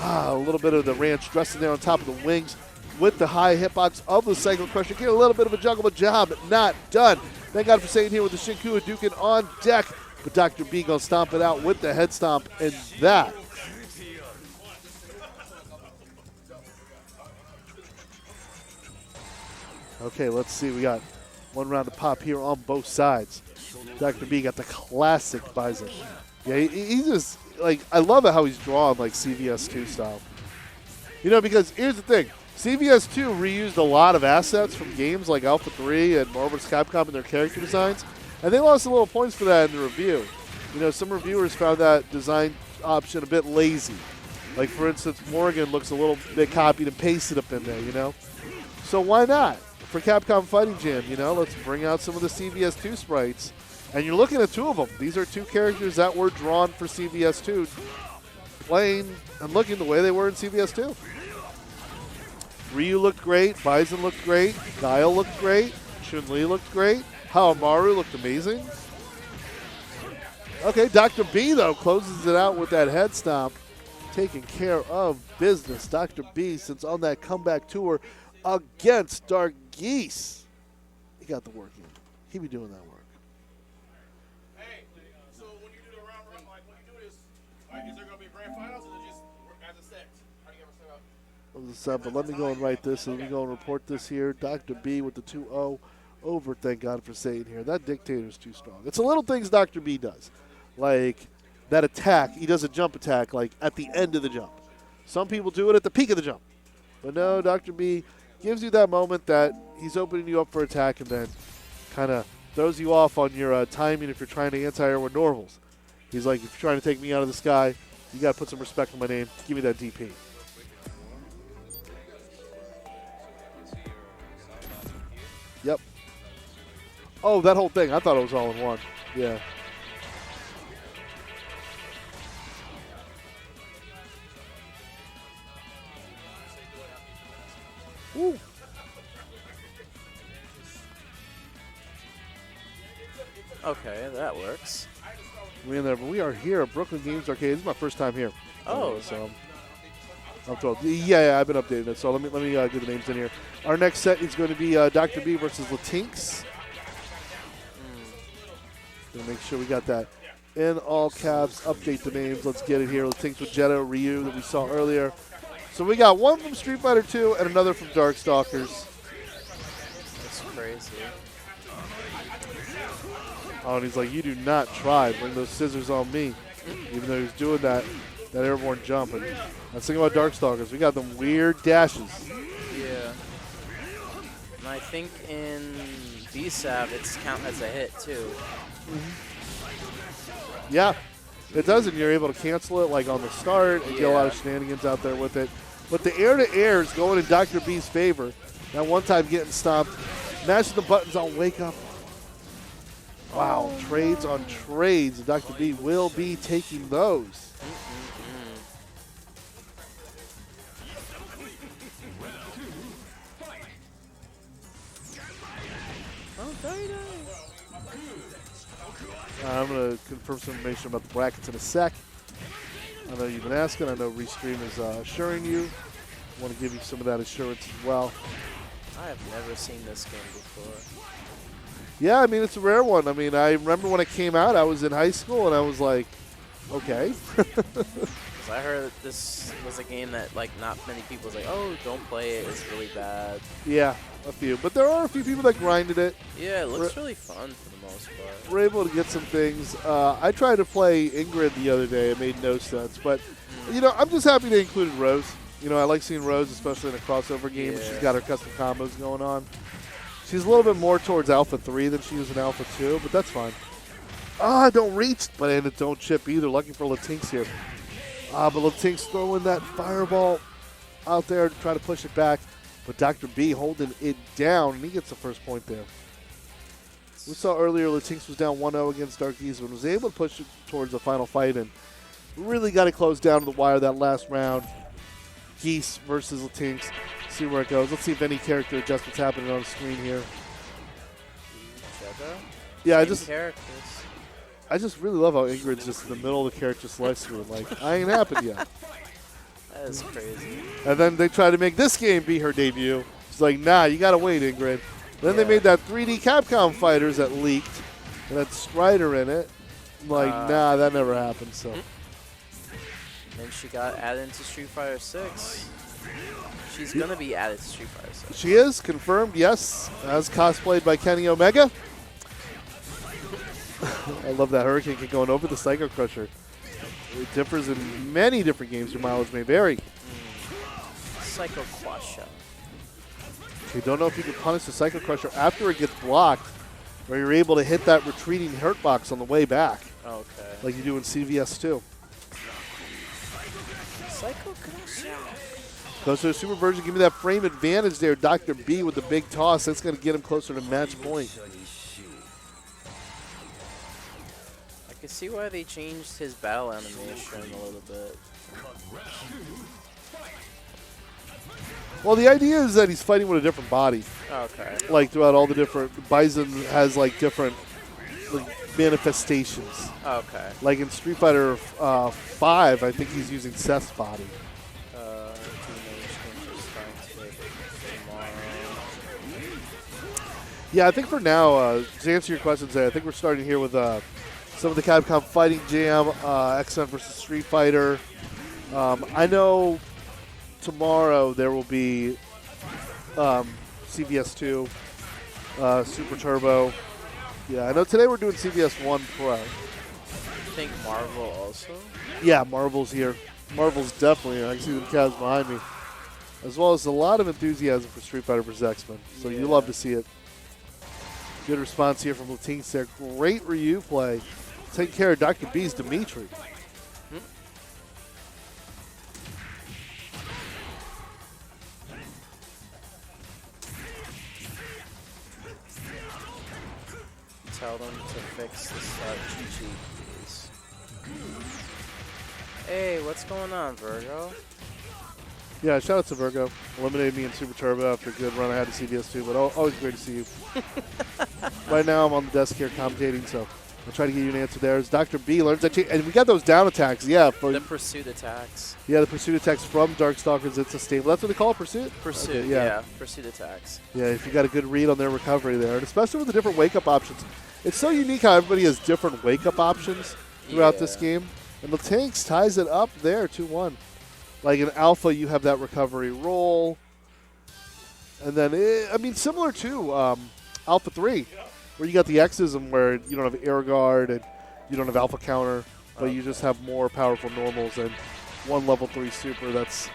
of the ranch dressing there on top of the wings with the high hitbox of the Psycho Crusher. Get a little bit of a juggle, but job not done. Thank God for Satan here with the Shinku Hadouken on deck. But Dr. B going to stomp it out with the head stomp, and that. Okay, let's see. We got one round of pop here on both sides. Dr. B got the classic Bison. Yeah, he just, like, I love it how he's drawn, like, CVS2 style. You know, because here's the thing. CVS2 reused a lot of assets from games like Alpha 3 and Marvel vs. Capcom in their character designs. And they lost a little points for that in the review. You know, some reviewers found that design option a bit lazy. Like, for instance, Morgan looks a little bit copied and pasted up in there, you know? So why not? For Capcom Fighting Jam, you know, let's bring out some of the CVS2 sprites. And you're looking at two of them. These are two characters that were drawn for CVS2, playing and looking the way they were in CVS2. Ryu looked great. Bison looked great. Guile looked great. Chun-Li looked great. Haomaru looked amazing. Okay, Dr. B, though, closes it out with that head stomp. Taking care of business. Dr. B, since on that comeback tour against Dark Geese, he got the work in. He be doing that work. Hey, so when you do the round robin, like when you do this, like is there gonna be grand finals or is it just as a set? How do you ever set up? But let me go and write this. Let me go and report this here. Dr. B with the 2-0 over. Thank God for saying here. That dictator is too strong. It's the little things Dr. B does. Like that attack. He does a jump attack like at the end of the jump. Some people do it at the peak of the jump. But no, Dr. B gives you that moment that he's opening you up for attack and then kind of throws you off on your timing if you're trying to anti-air with normals. He's like, if you're trying to take me out of the sky, you got to put some respect on my name. Give me that DP. Yep. Oh, that whole thing. I thought it was all in one. Yeah. Woo. Okay, that works. We in there, but we are here at Brooklyn Games Arcade. This is my first time here. Oh, so I'm thrilled. Yeah, I've been updating it. So let me get the names in here. Our next set is going to be Dr. B versus LATEENX. Gonna make sure we got that in all caps. Update the names. Let's get it here. LATEENX with Jetta Ryu that we saw earlier. So we got one from Street Fighter 2 and another from Darkstalkers. That's crazy. Oh, and he's like, you do not try. Bring those scissors on me. Even though he's doing that airborne jump. And let's think about Darkstalkers. We got them weird dashes. Yeah. And I think in BSAB it's count as a hit too. Yeah, it does, and you're able to cancel it like on the start and get a lot of shenanigans out there with it. But the air-to-air is going in Dr. B's favor. That one time getting stopped, mashing the buttons on wake up. Wow, trades on trades. Dr. B will be taking those. I'm going to confirm some information about the brackets in a sec. I know you've been asking. I know Restream is assuring you. I want to give you some of that assurance as well. I have never seen this game before. Yeah, I mean, it's a rare one. I mean, I remember when it came out, I was in high school, and I was like, okay. I heard that this was a game that, like, not many people was like, oh, don't play it. It's really bad. Yeah, a few. But there are a few people that grinded it. Yeah, it looks really fun for the most part. We're able to get some things. I tried to play Ingrid the other day. It made no sense. But, you know, I'm just happy they included Rose. You know, I like seeing Rose, especially in a crossover game. Yeah. She's got her custom combos going on. She's a little bit more towards Alpha 3 than she was in Alpha 2, but that's fine. Ah, don't reach, but and it don't chip either. Lucky for LATEENX here. But LATEENX throwing that fireball out there to try to push it back. But Dr. B holding it down, and he gets the first point there. We saw earlier LATEENX was down 1-0 against Dark Geese, but was able to push it towards the final fight and really got it close down to the wire that last round. Geese versus LATEENX. See where it goes. Let's see if any character adjustments happening on the screen here. Yeah, I just really love how Ingrid's just in the middle of the character select screen. Like, I ain't happened yet. That is crazy. And then they try to make this game be her debut. She's like, nah, you gotta wait, Ingrid. Then they made that 3D Capcom Fighters that leaked, and had Strider in it. I'm like, nah, that never happened. So. And she got added into Street Fighter 6. She's gonna be added to Street Fighter 6. She is confirmed, yes, as cosplayed by Kenny Omega. I love that Hurricane Kick going over the Psycho Crusher. It differs in many different games. Your mileage may vary. Psycho Quasha. You don't know if you can punish the Psycho Crusher after it gets blocked, or you're able to hit that retreating hurt box on the way back. Okay. Like you do in CVS 2. Psycho Quasha. Goes to the super version. Give me that frame advantage there. Dr. B with the big toss. That's going to get him closer to match point. I can see why they changed his battle animation a little bit. Well, the idea is that he's fighting with a different body. Okay. Like throughout all the different, Bison has like different like manifestations. Okay. Like in Street Fighter 5, I think he's using Seth's body. Yeah, I think for now, to answer your questions, I think we're starting here with some of the Capcom Fighting Jam, XN versus Street Fighter. I know tomorrow there will be CVS2, Super Turbo. Yeah, I know today we're doing CVS 1 Pro. I think Marvel also. Yeah, Marvel's here. Marvel's definitely here. I can see the Cavs behind me. As well as a lot of enthusiasm for Street Fighter vs. X-Men. So you love to see it. Good response here from LATEENX there. Great Ryu play. Take care of Dr. B's Dimitri. Tell them to fix the start GG, please. Hey, what's going on, Virgo? Yeah, shout out to Virgo. Eliminated me in Super Turbo after a good run I had to CVS2, but always great to see you. Right now I'm on the desk here commentating, so I'll try to get you an answer there. As Dr. B learns that, and we got those down attacks, yeah. The pursuit attacks. Yeah, the pursuit attacks from Darkstalkers, it's a staple. That's what they call it, pursuit? Pursuit, Okay, yeah, pursuit attacks. Yeah, if you got a good read on their recovery there, and especially with the different wake-up options. It's so unique how everybody has different wake-up options throughout this game. And LATEENX ties it up there, 2-1. Like in Alpha, you have that recovery roll. And then, I mean, similar to Alpha 3, where you got the Xism where you don't have air guard and you don't have Alpha counter, but you just have more powerful normals and one level 3 super that's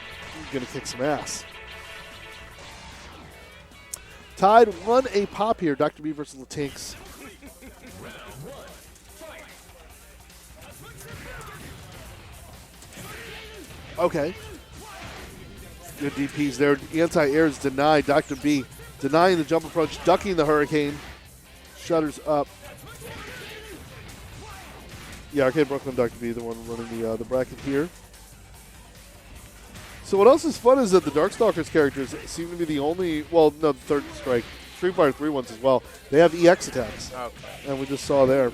going to kick some ass. Tied 1 pop here, Dr. B versus LATEENX. Okay. Good DPs there. Anti-air is denied. Dr. B denying the jump approach, ducking the hurricane. Shutters up. Yeah, Arcade Brooklyn, Dr. B, the one running the bracket here. So what else is fun is that the Darkstalkers characters seem to be the only, well, no, the Third Strike, Street Fighter 3 ones as well. They have EX attacks. Okay. And we just saw there.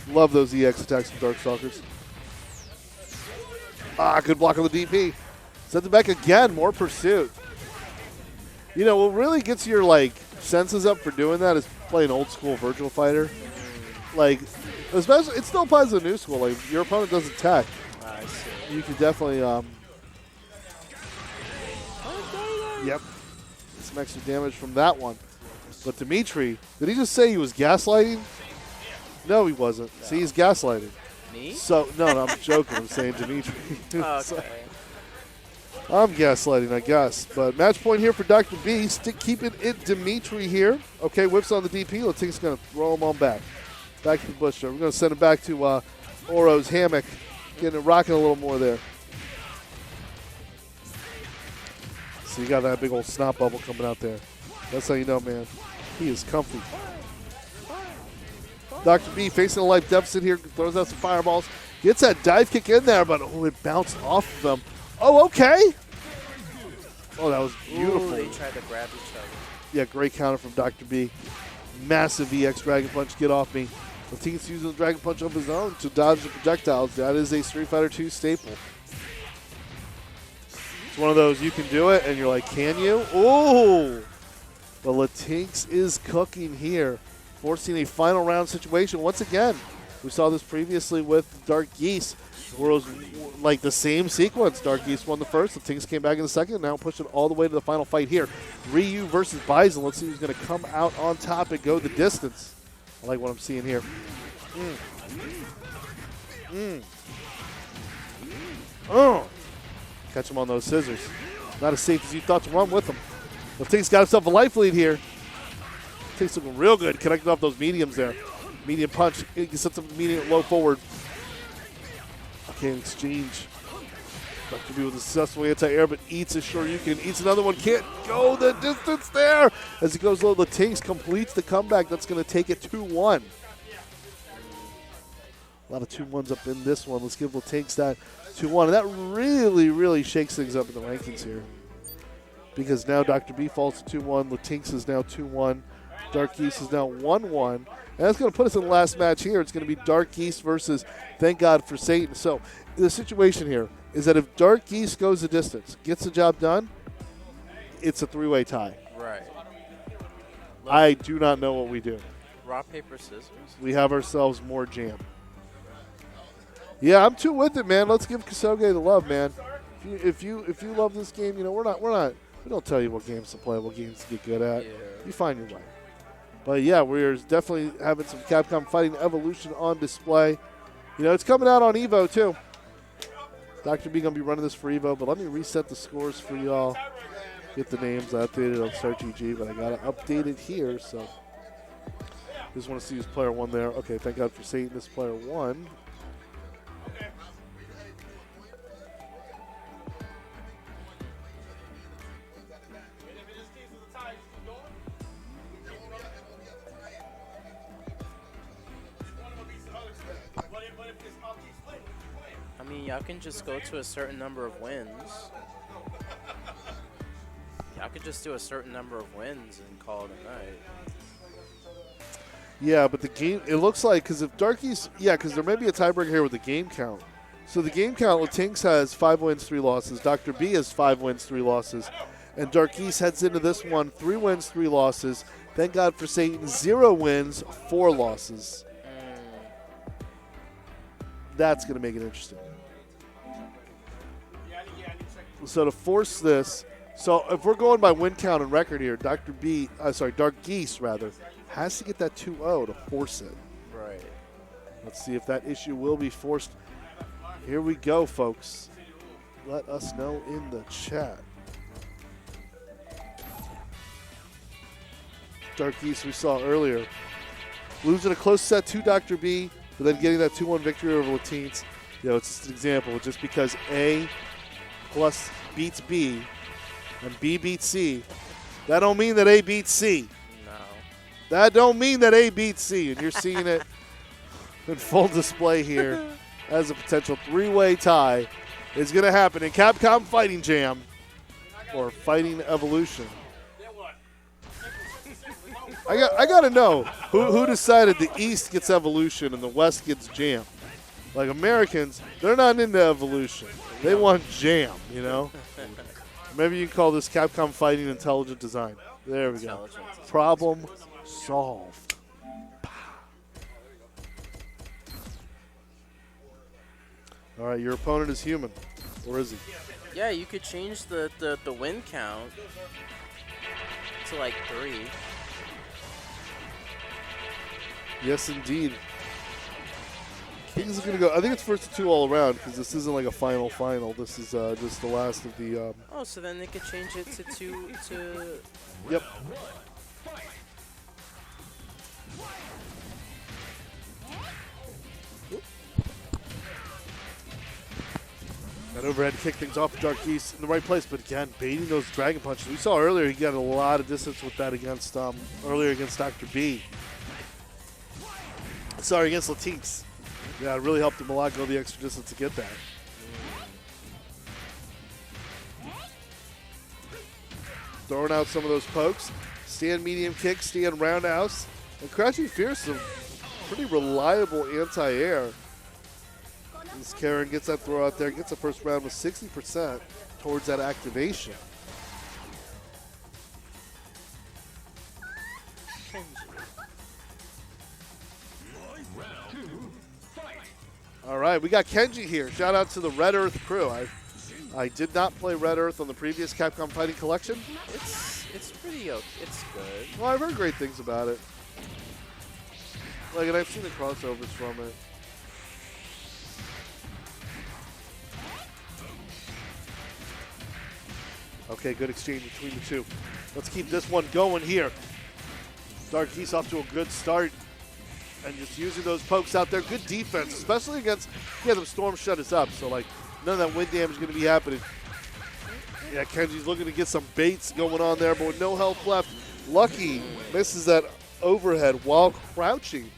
Love those EX attacks from Darkstalkers. Ah, good block on the DP. Sends it back again. More pursuit. You know, what really gets your, like, senses up for doing that is playing old school Virtual Fighter. Like, especially, it still applies to the new school. Like, if your opponent doesn't tech, I see. you can definitely, yep, some extra damage from that one. But Dimitri, did he just say he was gaslighting? No, he wasn't. No. See, he's gaslighting. Me? So no, I'm joking. I'm saying Dimitri. Okay. So, I'm gaslighting, I guess. But match point here for Dr. B. Keeping it Dimitri here. Okay, whips on the DP. LATEENX going to throw him on back. Back to the bush there. We're going to send him back to Oro's hammock. Getting it rocking a little more there. So you got that big old snot bubble coming out there. That's how you know, man. He is comfy. Dr. B facing a life deficit here, throws out some fireballs, gets that dive kick in there, but it bounced off of them. Oh, okay. Oh, that was beautiful. Ooh, they tried to grab each other. Yeah, great counter from Dr. B. Massive EX Dragon Punch, get off me. LATEENX using the Dragon Punch of his own to dodge the projectiles. That is a Street Fighter 2 staple. It's one of those, you can do it, and you're like, can you? Ooh. But LATEENX is cooking here, forcing a final round situation once again. We saw this previously with Dark Geese, where it was like the same sequence. Dark Geese won the first, LATEENX came back in the second, now pushing all the way to the final fight here. Ryu versus Bison. Let's see who's going to come out on top and go the distance. I like what I'm seeing here. Oh. Catch him on those scissors. Not as safe as you thought to run with him. LATEENX got himself a life lead here. LATEENX looking real good, connecting off those mediums there. Medium punch, he sets up medium low forward. Okay, in exchange. Dr. B with a successful anti-air, but eats a Shoryuken. Eats another one, can't go the distance there. As he goes low, LATEENX completes the comeback. That's going to take it 2-1. A lot of 2-1s up in this one. Let's give LATEENX that 2-1. And that really, really shakes things up in the rankings here. Because now Dr. B falls to 2-1. LATEENX is now 2-1. Dark Geese is now 1-1. And that's going to put us in the last match here. It's going to be Dark Geese versus Thank God for Satan. So the situation here is that if Dark Geese goes the distance, gets the job done, it's a three-way tie. Right. I do not know what we do. Rock, paper, scissors. We have ourselves more jam. Yeah, I'm too with it, man. Let's give Kasoge the love, man. If you love this game, you know we don't tell you what games to play, what games to get good at. Yeah. You find your way. But yeah, we're definitely having some Capcom Fighting Evolution on display. You know, it's coming out on Evo too. Dr. B gonna be running this for Evo, but let me reset the scores for y'all. Get the names. I updated on StartGG, but I gotta update it here. So just want to see who's player 1 there. Okay, thank God for Satan. This player 1. I mean, y'all can just go to a certain number of wins. Y'all could just do a certain number of wins and call it a night. Yeah, but the game, it looks like, because if Darkies, yeah, because there may be a tiebreaker here with the game count. So the game count, LATEENX has 5 wins, 3 losses. Dr. B has 5 wins, 3 losses. And Darkies heads into this one, 3 wins, 3 losses. Thank God for Satan, 0 wins, 4 losses. That's going to make it interesting. So to force this, so if we're going by win count and record here, Dark Geese rather, has to get that 2-0 to force it. Right. Let's see if that issue will be forced. Here we go, folks. Let us know in the chat. Dark Geese we saw earlier. Losing a close set to Dr. B, but then getting that 2-1 victory over LATEENX. You know, it's just an example. Just because A plus beats B and B beats C, that don't mean that A beats C. No. That don't mean that A beats C. And you're seeing it in full display here as a potential 3-way tie is going to happen in Capcom Fighting Jam or Fighting Evolution. I got to know who decided the East gets Evolution and the West gets Jam. Like Americans, they're not into Evolution. They want Jam, you know? Maybe you can call this Capcom Fighting Intelligent Design. There we go. Problem solved. All right, your opponent is human. Or is he? Yeah, you could change the win count to like 3. Yes, indeed. I think this is going to go. I think it's first to 2 all around because this isn't like a final. This is just the last of the. Oh, so then they could change it to 2 to. Yep. That overhead kick things off Dark Geese in the right place, but again, baiting those dragon punches. We saw earlier he got a lot of distance with that against earlier against Dr. B. Sorry, against LATEENX. Yeah, it really helped him a lot go the extra distance to get that. Throwing out some of those pokes. Stand medium kick, stand roundhouse. And Crouching Fierce is a pretty reliable anti-air. As Karen gets that throw out there, gets the first round with 60% towards that activation. All right, we got Kenji here. Shout out to the Red Earth crew. I did not play Red Earth on the previous Capcom Fighting Collection. It's pretty okay. It's good. Well, I've heard great things about it. Like, and I've seen the crossovers from it. Okay, good exchange between the two. Let's keep this one going here. Dark Geese off to a good start. And just using those pokes out there. Good defense, especially against, yeah, the Storm shut us up. So, like, none of that wind damage is going to be happening. Yeah, Kenji's looking to get some baits going on there, but with no health left. Lucky misses that overhead while crouching.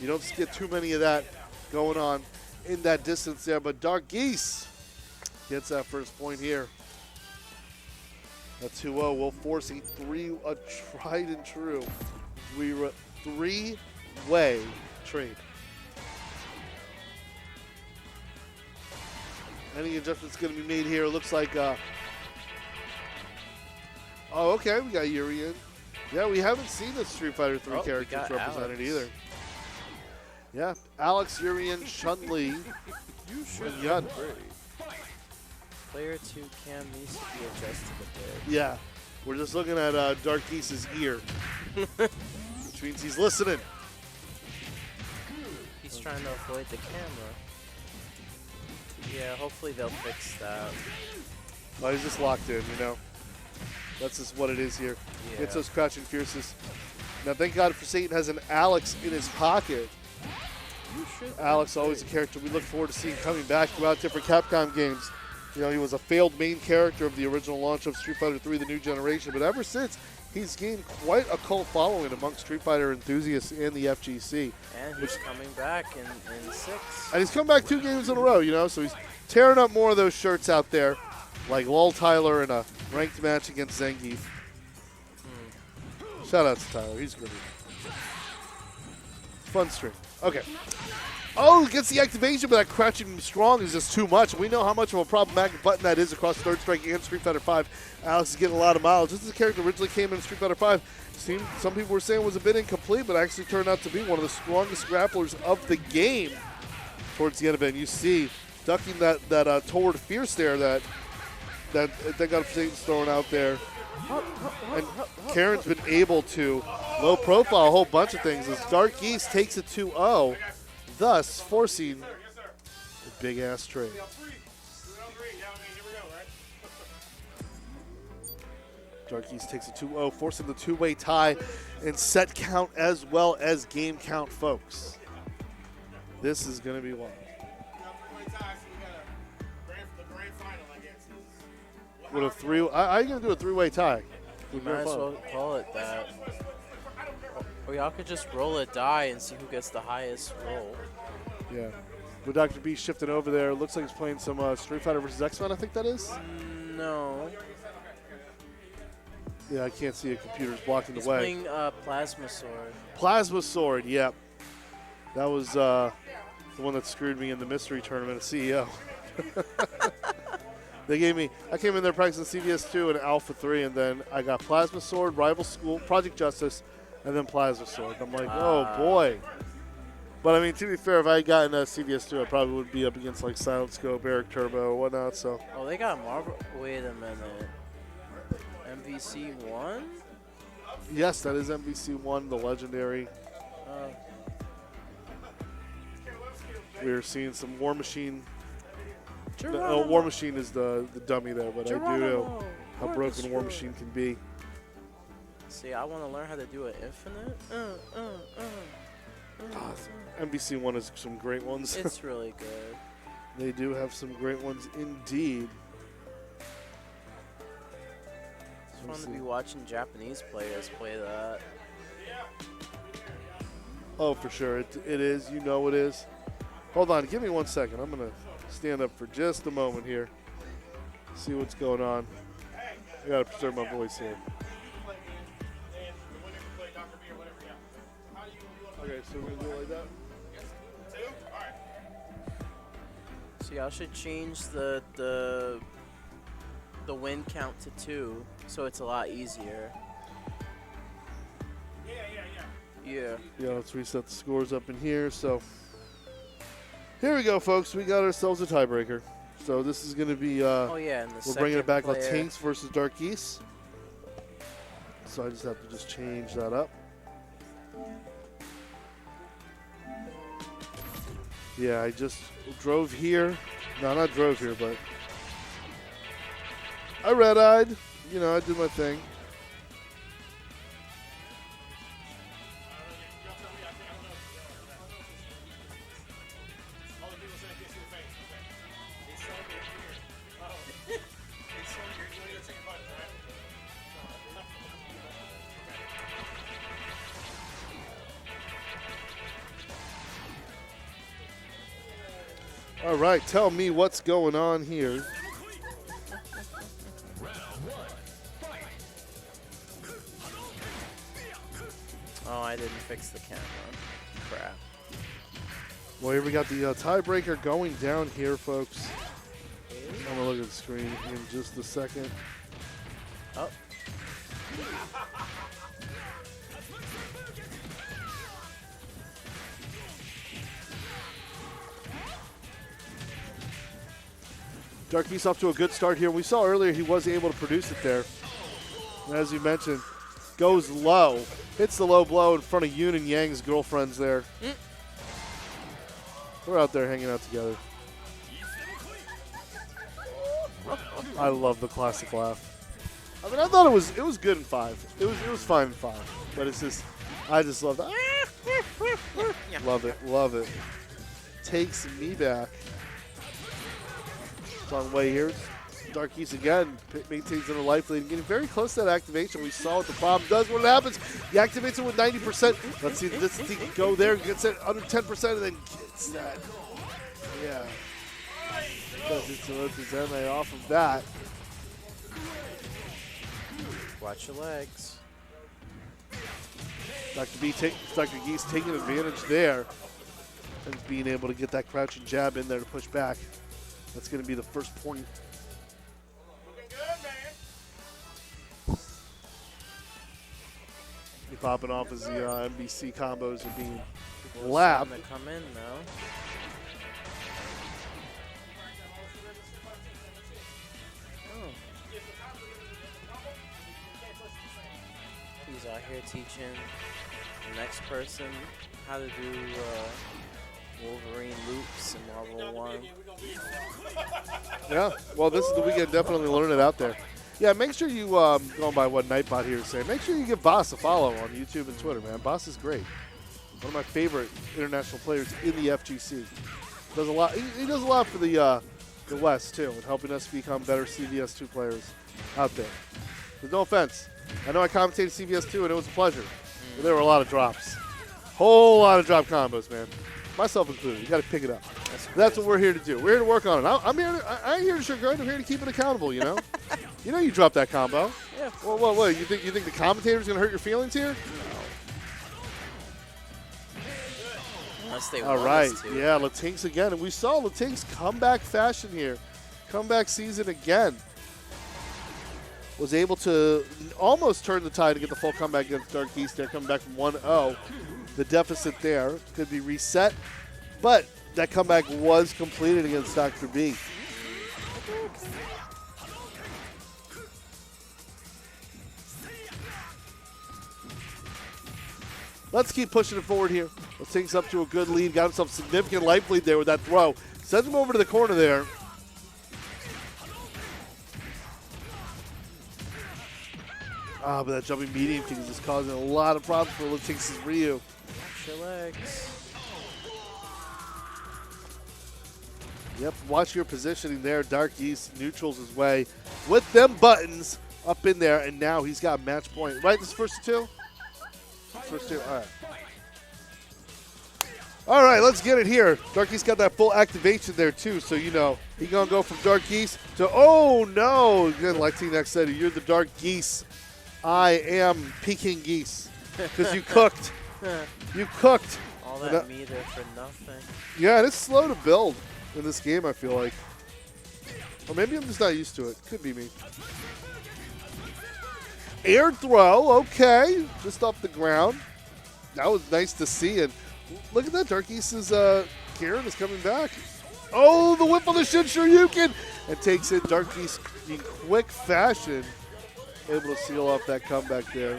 You don't get too many of that going on in that distance there. But Dark Geese gets that first point here. A 2-0 will force a tried and true three-way trade. Any adjustments going to be made here? It looks like, oh, okay, we got Yuri in. Yeah, we haven't seen the Street Fighter 3 Oh, we characters got represented Alex. either. Yeah, Alex, Urian, Chun-Li, and Yun. Player 2 cam needs to be adjusted a bit. Yeah, we're just looking at Dark Geese's ear, which means he's listening. He's trying to avoid the camera. Yeah, hopefully they'll fix that. Well, he's just locked in, you know. That's just what it is here. Yeah. Gets those crouching fierces. Now, thank God for Satan has an Alex in his pocket. Alex, always a character we look forward to seeing coming back throughout different Capcom games. You know, he was a failed main character of the original launch of Street Fighter 3, the new generation, but ever since, he's gained quite a cult following amongst Street Fighter enthusiasts and the FGC. And he's coming back in 6. And he's come back 2 games in a row, you know, so he's tearing up more of those shirts out there, like Lol Tyler in a ranked match against Zangief. Shout out to Tyler, he's good. Fun stream. Okay. Oh, gets the activation, but that crouching strong is just too much. We know how much of a problematic button that is across Third Strike and Street Fighter 5. Alex is getting a lot of mileage. This is a character originally came in Street Fighter 5. Some people were saying was a bit incomplete, but actually turned out to be one of the strongest grapplers of the game towards the end of it. And you see, ducking that toward fierce there that got Satan's throwing out there. And Karen's been able to low profile a whole bunch of things as Dark Geese takes it 2-0, thus forcing a big ass trade. Dark Geese takes a 2-0, forcing the 2-way tie and set count as well as game count, folks. This is going to be wild. With a 3, I'm going to do a 3-way tie. You might as well call it that. Or y'all could just roll a die and see who gets the highest roll. Yeah. With Dr. B shifting over there, looks like he's playing some Street Fighter vs. X-Men, I think that is? No. Yeah, I can't see a computer's blocking He's the way. playing Plasma Sword. Plasma Sword, yep. That was the one that screwed me in the mystery tournament at CEO. They gave me, I came in there practicing CVS2 and Alpha 3, and then I got Plasma Sword, Rival School, Project Justice, and then Plasma Sword. I'm like, oh boy. But I mean, to be fair, if I had gotten a CVS2, I probably would be up against like Silent Scope, Eric Turbo, and whatnot, so. Oh, they got Marvel. Wait a minute. MVC1? Yes, that is MVC1, the legendary. We're seeing some War Machine. War Machine is the dummy there, but I do know how broken War Machine can be. See, I want to learn how to do an infinite. MVC1 has some great ones. It's really good. They do have some great ones indeed. It's fun to be watching Japanese players play that. Oh, for sure. It is. You know it is. Hold on. Give me 1 second. I'm going to stand up for just a moment here. See what's going on. I got to preserve my voice here. Okay, so we're going to do it like that? So y'all should change the win count to 2, so it's a lot easier. Yeah. Yeah, let's reset the scores up in here. So here we go, folks. We got ourselves a tiebreaker. So this is going to be, Oh yeah, and the we're bringing it back, player. LATEENX versus Dark Geese. So I just have to just change that up. Yeah, I just drove here. No, not drove here, but I red-eyed. You know, I did my thing. All right, tell me what's going on here. Oh, I didn't fix the camera. Crap. Well, here we got the tiebreaker going down here, folks. I'm going to look at the screen in just a second. Oh. Dark Geese off to a good start here. We saw earlier he was able to produce it there. And as you mentioned, goes low. Hits the low blow in front of Yoon and Yang's girlfriends there. We're out there hanging out together. I love the classic laugh. I mean, I thought it was good in 5. It was fine in 5. But it's just, I just love that. Love it, love it. Takes me back. Long way here. Dark Geese again maintains their life lead, getting very close to that activation. We saw what the problem does when it happens. He activates it with 90%. Let's see this thing go there, gets it under 10%, and then gets that. Yeah. Does it to his MA off of that. Watch your legs. Dr. Geese taking advantage there and being able to get that crouching jab in there to push back. That's going to be the first point. He popping off as the MBC combos are being lapped. To come in now. Oh. He's out here teaching the next person how to do Wolverine loops in Marvel 1. Yeah, well, this is the weekend. Definitely learn it out there. Yeah, make sure you, going by what Nightbot here is saying, make sure you give Boss a follow on YouTube and Twitter, man. Boss is great. One of my favorite international players in the FGC. Does a lot. He does a lot for the West, too, and helping us become better CVS2 players out there. There's no offense. I know I commentated CVS2, and it was a pleasure. But there were a lot of drops. Whole lot of drop combos, man. Myself included. You got to pick it up. That's what we're here to do. We're here to work on it. I ain't here to sugarcoat. I'm here to keep it accountable, you know? You know you dropped that combo. Yeah. Well, what? You think the commentator's going to hurt your feelings here? Unless they All want right. us to. Yeah, LATEENX again. And we saw LATEENX comeback fashion here. Comeback season again. Was able to almost turn the tide to get the full comeback against Dark Geese there, coming back from 1-0. The deficit there could be reset, but that comeback was completed against Dr. B. Let's keep pushing it forward here. LATEENX up to a good lead. Got himself significant life lead there with that throw. Sends him over to the corner there. But that jumping medium kick is just causing a lot of problems for LATEENX's Ryu. Watch your legs. Yep, watch your positioning there. Dark Geese neutrals his way with them buttons up in there, and now he's got match point. Right, this first two? First two, all right. All right, let's get it here. Dark Geese got that full activation there, too, so you know he going to go from Dark Geese to, oh, no. Again, LATEENX said, you're the Dark Geese. I am Peking Geese because you cooked. You cooked. All that meter for nothing. Yeah, and it's slow to build in this game, I feel like. Or maybe I'm just not used to it. Could be me. Air throw, okay. Just off the ground. That was nice to see. And look at that. Dark Geese's Karen is coming back. Oh, the whip on the Shin Shoryuken. And takes it. Dark Geese in quick fashion. Able to seal off that comeback there.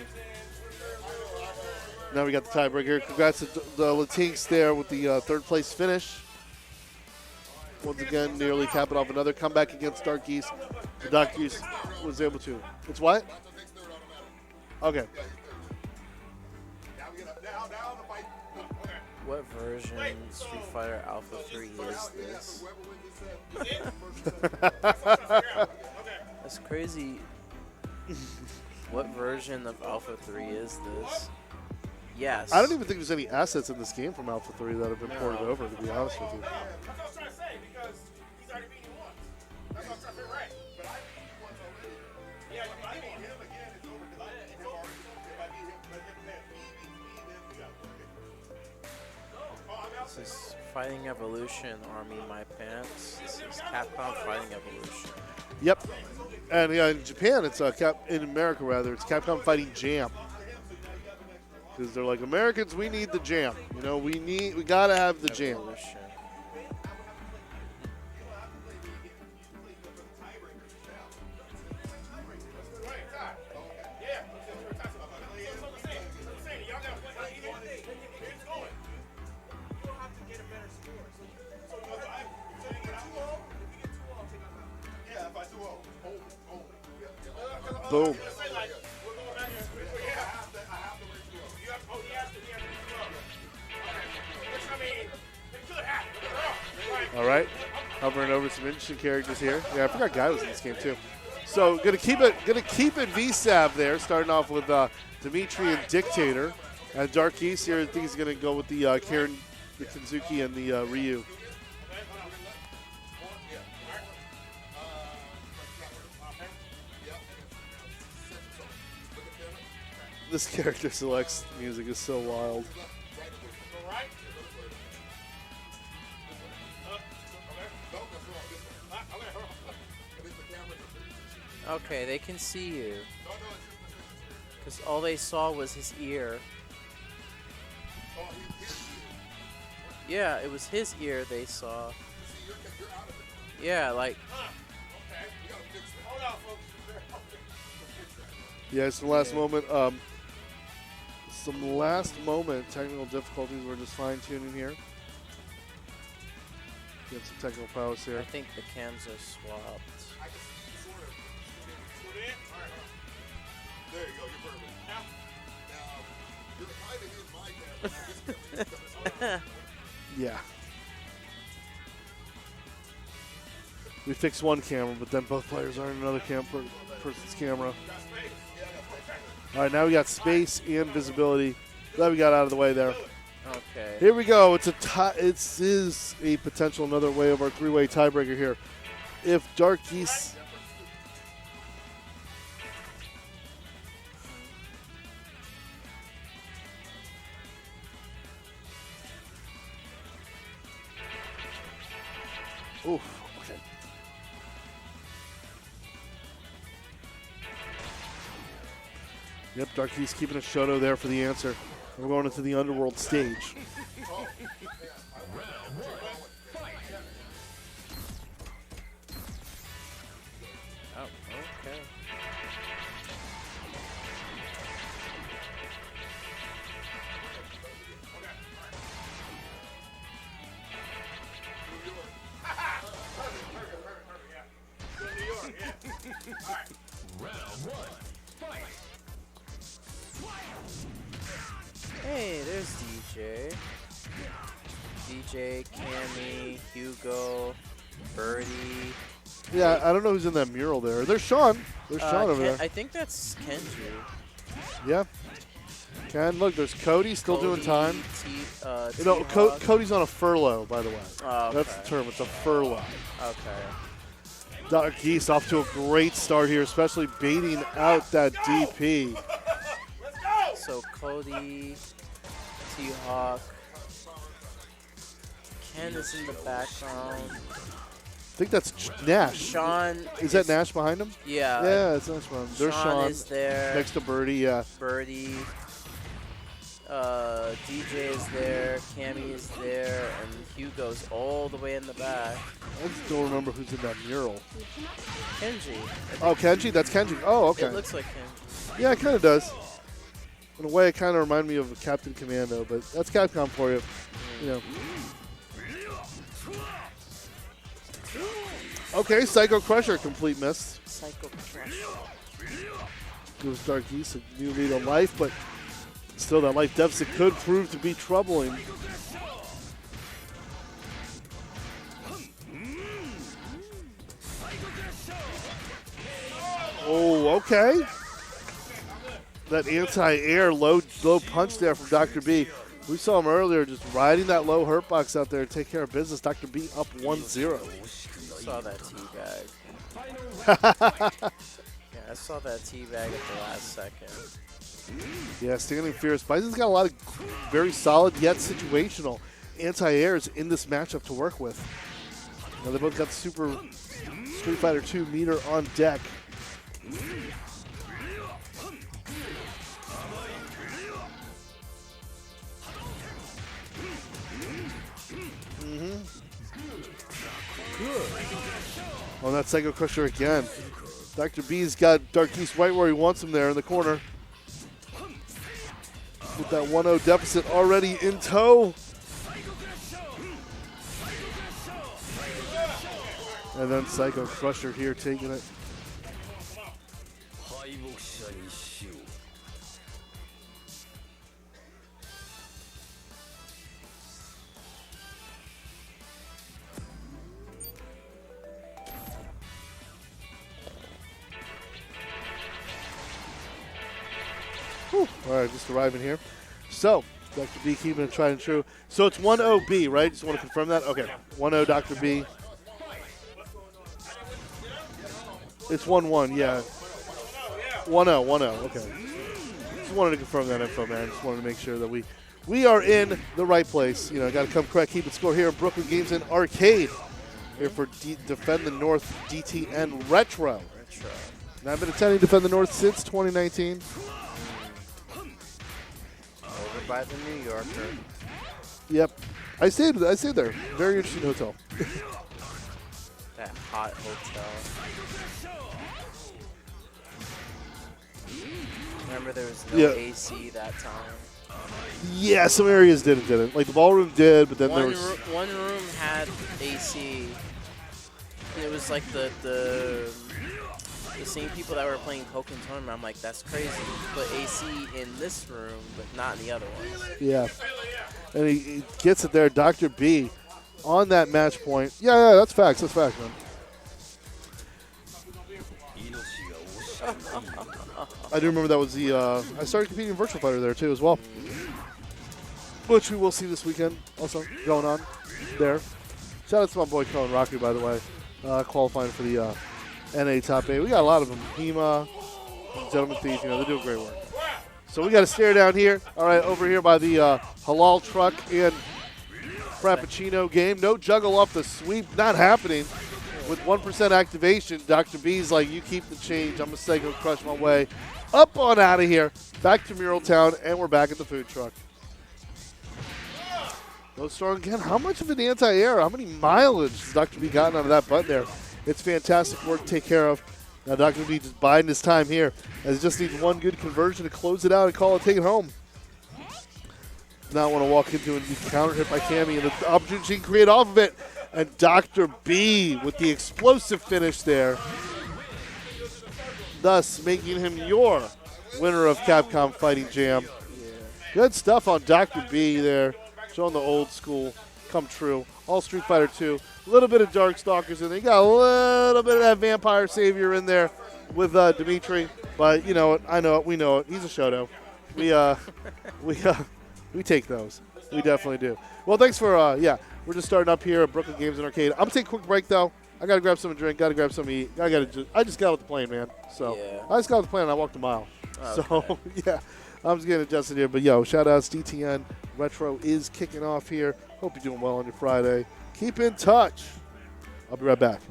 Now we got the tiebreaker. Congrats to the LATEENX there with the third place finish. Once again, nearly capping off another comeback against Dark Geese. The Dark Geese was able to. It's what? Okay. What version Street Fighter Alpha 3 is this? That's crazy. What version of Alpha 3 is this? Yes. I don't even think there's any assets in this game from Alpha 3 that have been ported over, to be honest with you. That's what I was trying to say, because he's already beat you once. That's what I was trying to figure right. But I beat you once already. Yeah, if I beat him again, it's over. It's over. If I beat him, but if he beats me, then we got one. This is Fighting Evolution, Army My Pants. This is Capcom Fighting Evolution. Yep. And yeah, in Japan, it's in America rather, it's Capcom Fighting Jam. Because they're like, Americans, we need the jam. You know, we gotta have the jam. Evolution. Boom. Say like, we're going back here. I have to wait too long. You have, oh, he has to wait too long. Which, I mean, it could happen. All right. Hovering over some interesting characters here. Yeah, I forgot Guy was in this game too. So gonna keep it VSAV there, starting off with Dimitri and Dictator. And Dark Geese here, I think he's gonna go with the Karen, the Kenzuki, and the Ryu. This character selects music is so wild. Okay, they can see you. Because all they saw was his ear. Yeah, it was his ear they saw. Yeah, like... Yeah, some last moment. Some last moment technical difficulties. We're just fine tuning here. Get some technical prowess here. I think the cams are swapped. There you go, you're perfect. Now, Yeah. We fixed one camera, but then both players are in another person's camera. All right, now we got space and visibility. Glad we got out of the way there. Okay. Here we go. It's a tie. It is a potential another way of our three-way tiebreaker here. If Dark Geese. Oof. Okay. Yep, Dark Geese keeping a Shoto there for the answer. We're going into the Underworld stage. Oh, okay. Round one. Fight. Hey, there's DJ. DJ, Cammy, Hugo, Birdie. Yeah, I don't know who's in that mural there. There's Sean. There's Sean over there. I think that's Kenji. Yeah. Ken, look, there's Cody still doing time. You know, Cody's on a furlough, by the way. Oh, okay. That's the term. It's a furlough. Okay. Dark Geese off to a great start here, especially baiting out that DP. So Cody, T-Hawk, Ken is in the background. I think that's Nash. Sean is that Nash behind him? Yeah. Yeah, it's Nash behind him. There's Sean is there. Next to Birdie, yeah. Birdie. DJ is there. Cammy is there. And Hugo's all the way in the back. I just don't remember who's in that mural. Kenji. Oh, Kenji? That's Kenji. Oh, okay. It looks like Kenji. Yeah, it kind of does. In a way, it kind of reminded me of Captain Commando, but that's Capcom for you. You know. Okay, Psycho Crusher, complete miss. Psycho Crusher. Gives Dark Geese a new lead on life, but still that life deficit could prove to be troubling. Oh, okay. That anti-air low punch there from Dr. B. We saw him earlier just riding that low hurt box out there to take care of business. Dr. B up 1-0. Saw that teabag. Yeah, I saw that teabag at the last second. Yeah, standing fierce. Bison's got a lot of very solid yet situational anti-airs in this matchup to work with. Now they both got Super Street Fighter 2 meter on deck. On that Psycho Crusher again. Dr. B's got Dark Geese right where he wants him there in the corner. With that 1-0 deficit already in tow. And then Psycho Crusher here taking it. Whew. All right, just arriving here. So, Dr. B keeping it tried and true. So it's 1-0 B, right? Just want to confirm that? Okay. 1-0 Dr. B. It's 1-1, yeah. 1-0, okay. Just wanted to confirm that info, man. Just wanted to make sure that we are in the right place. You know, got to come correct, keep it score here in Brooklyn Games and Arcade. Here for Defend the North DTN Retro. 9 minutes 10 Defend the North since 2019. Over by the New Yorker. Yep. I stayed there. Very interesting hotel. That hot hotel. Remember there was no AC that time? Yeah, some areas didn't. Like the ballroom did, but then there was... One room had AC. It was like the same people that were playing Pokken Tournament. I'm like, that's crazy. Put AC in this room, but not in the other ones. Yeah. And he gets it there. Dr. B on that match point. Yeah, that's facts, man. I do remember that was the, I started competing in Virtual Fighter there too as well. Which we will see this weekend also going on there. Shout out to my boy Colin Rocky, by the way, qualifying for the NA Top 8. We got a lot of them. Hema, Gentleman Thief, you know, they're doing great work. So we got to stare down here. All right, over here by the Halal Truck and Frappuccino game. No juggle off the sweep, not happening. With 1% activation, Dr. B's like, you keep the change. I'm going to say go crush my way up on out of here. Back to Mural Town, and we're back at the food truck. Go strong again. How much of an anti-air? How many mileage has Dr. B gotten out of that button there? It's fantastic work to take care of. Now Dr. B just biding his time here as he just needs one good conversion to close it out and call it, take it home. Now I want to walk into and be counter hit by Cammy and the opportunity she can create off of it. And Dr. B with the explosive finish there, thus making him your winner of Capcom Fighting Jam. Yeah. Good stuff on Dr. B there, showing the old school come true. All Street Fighter 2, a little bit of Darkstalkers in there. You got a little bit of that Vampire Savior in there with Dimitri, but you know what? I know it. We know it. He's a Shoto. We take those. We definitely do. Well, thanks for we're just starting up here at Brooklyn Games and Arcade. I'm going to take a quick break, though. I got to grab something to drink. Got to grab something to eat. I just got off the plane, man. So I just got off the plane and I walked a mile. Okay. So, yeah, I'm just getting adjusted here. But, shout-outs. DTN Retro is kicking off here. Hope you're doing well on your Friday. Keep in touch. I'll be right back.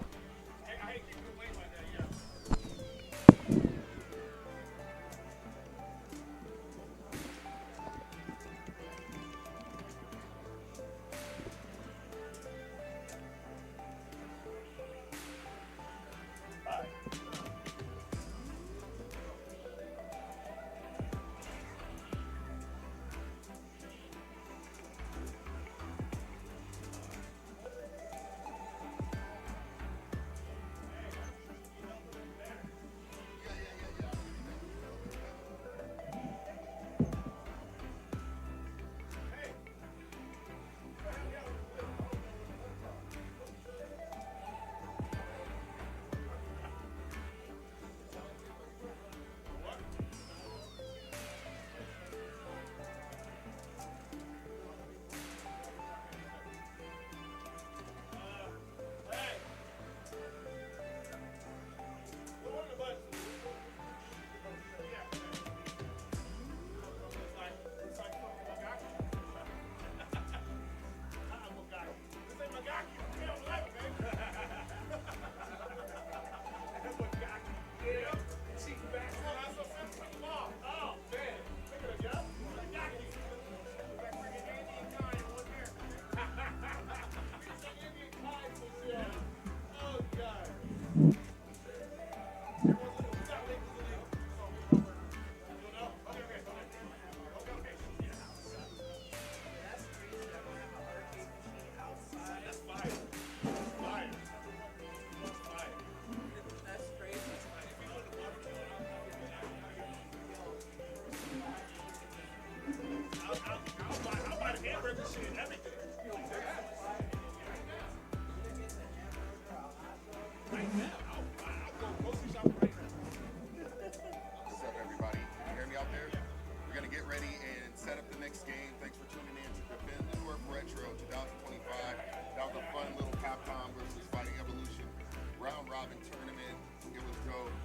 robin tournament. It was dope.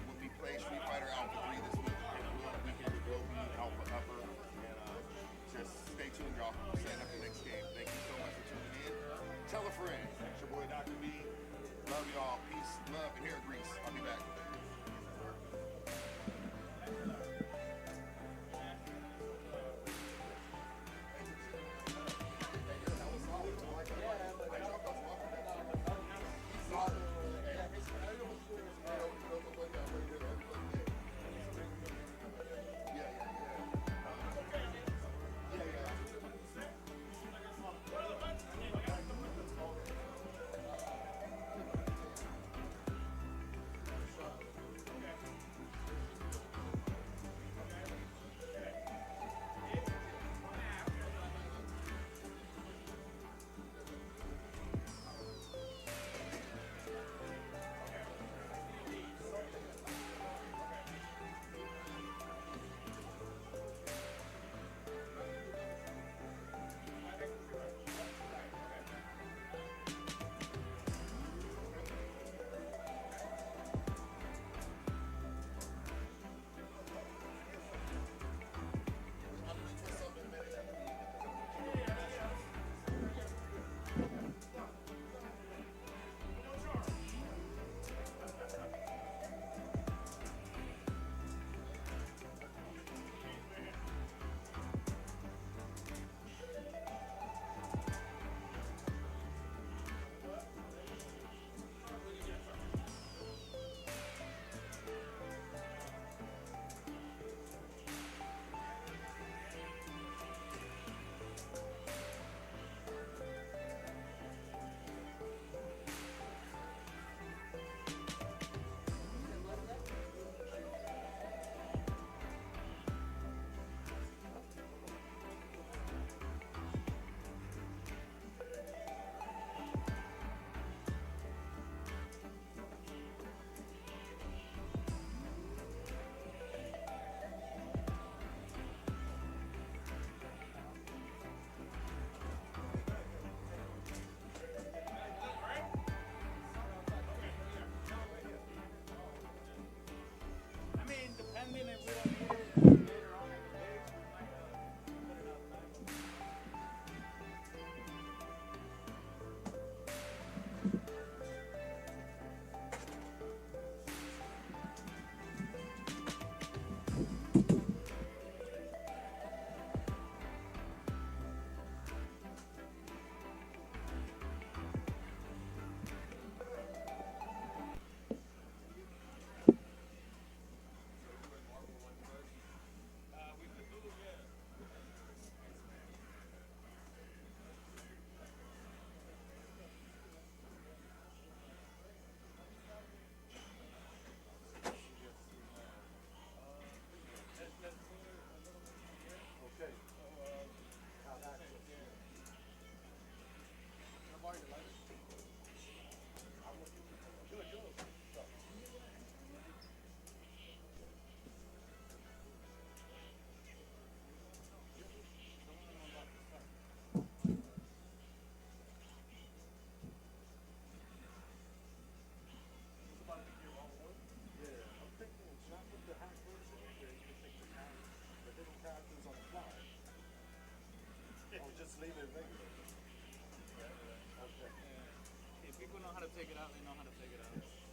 When we play Street Fighter Alpha 3 this week, weekend it will be Alpha Upper. And just stay tuned, y'all. Setting up the next game. Thank you so much for tuning in. Tell a friend. It's your boy Dr. B. Love y'all. Peace, love, and hair grease. I'll be back. If people know how to take it out, they know how to take it out.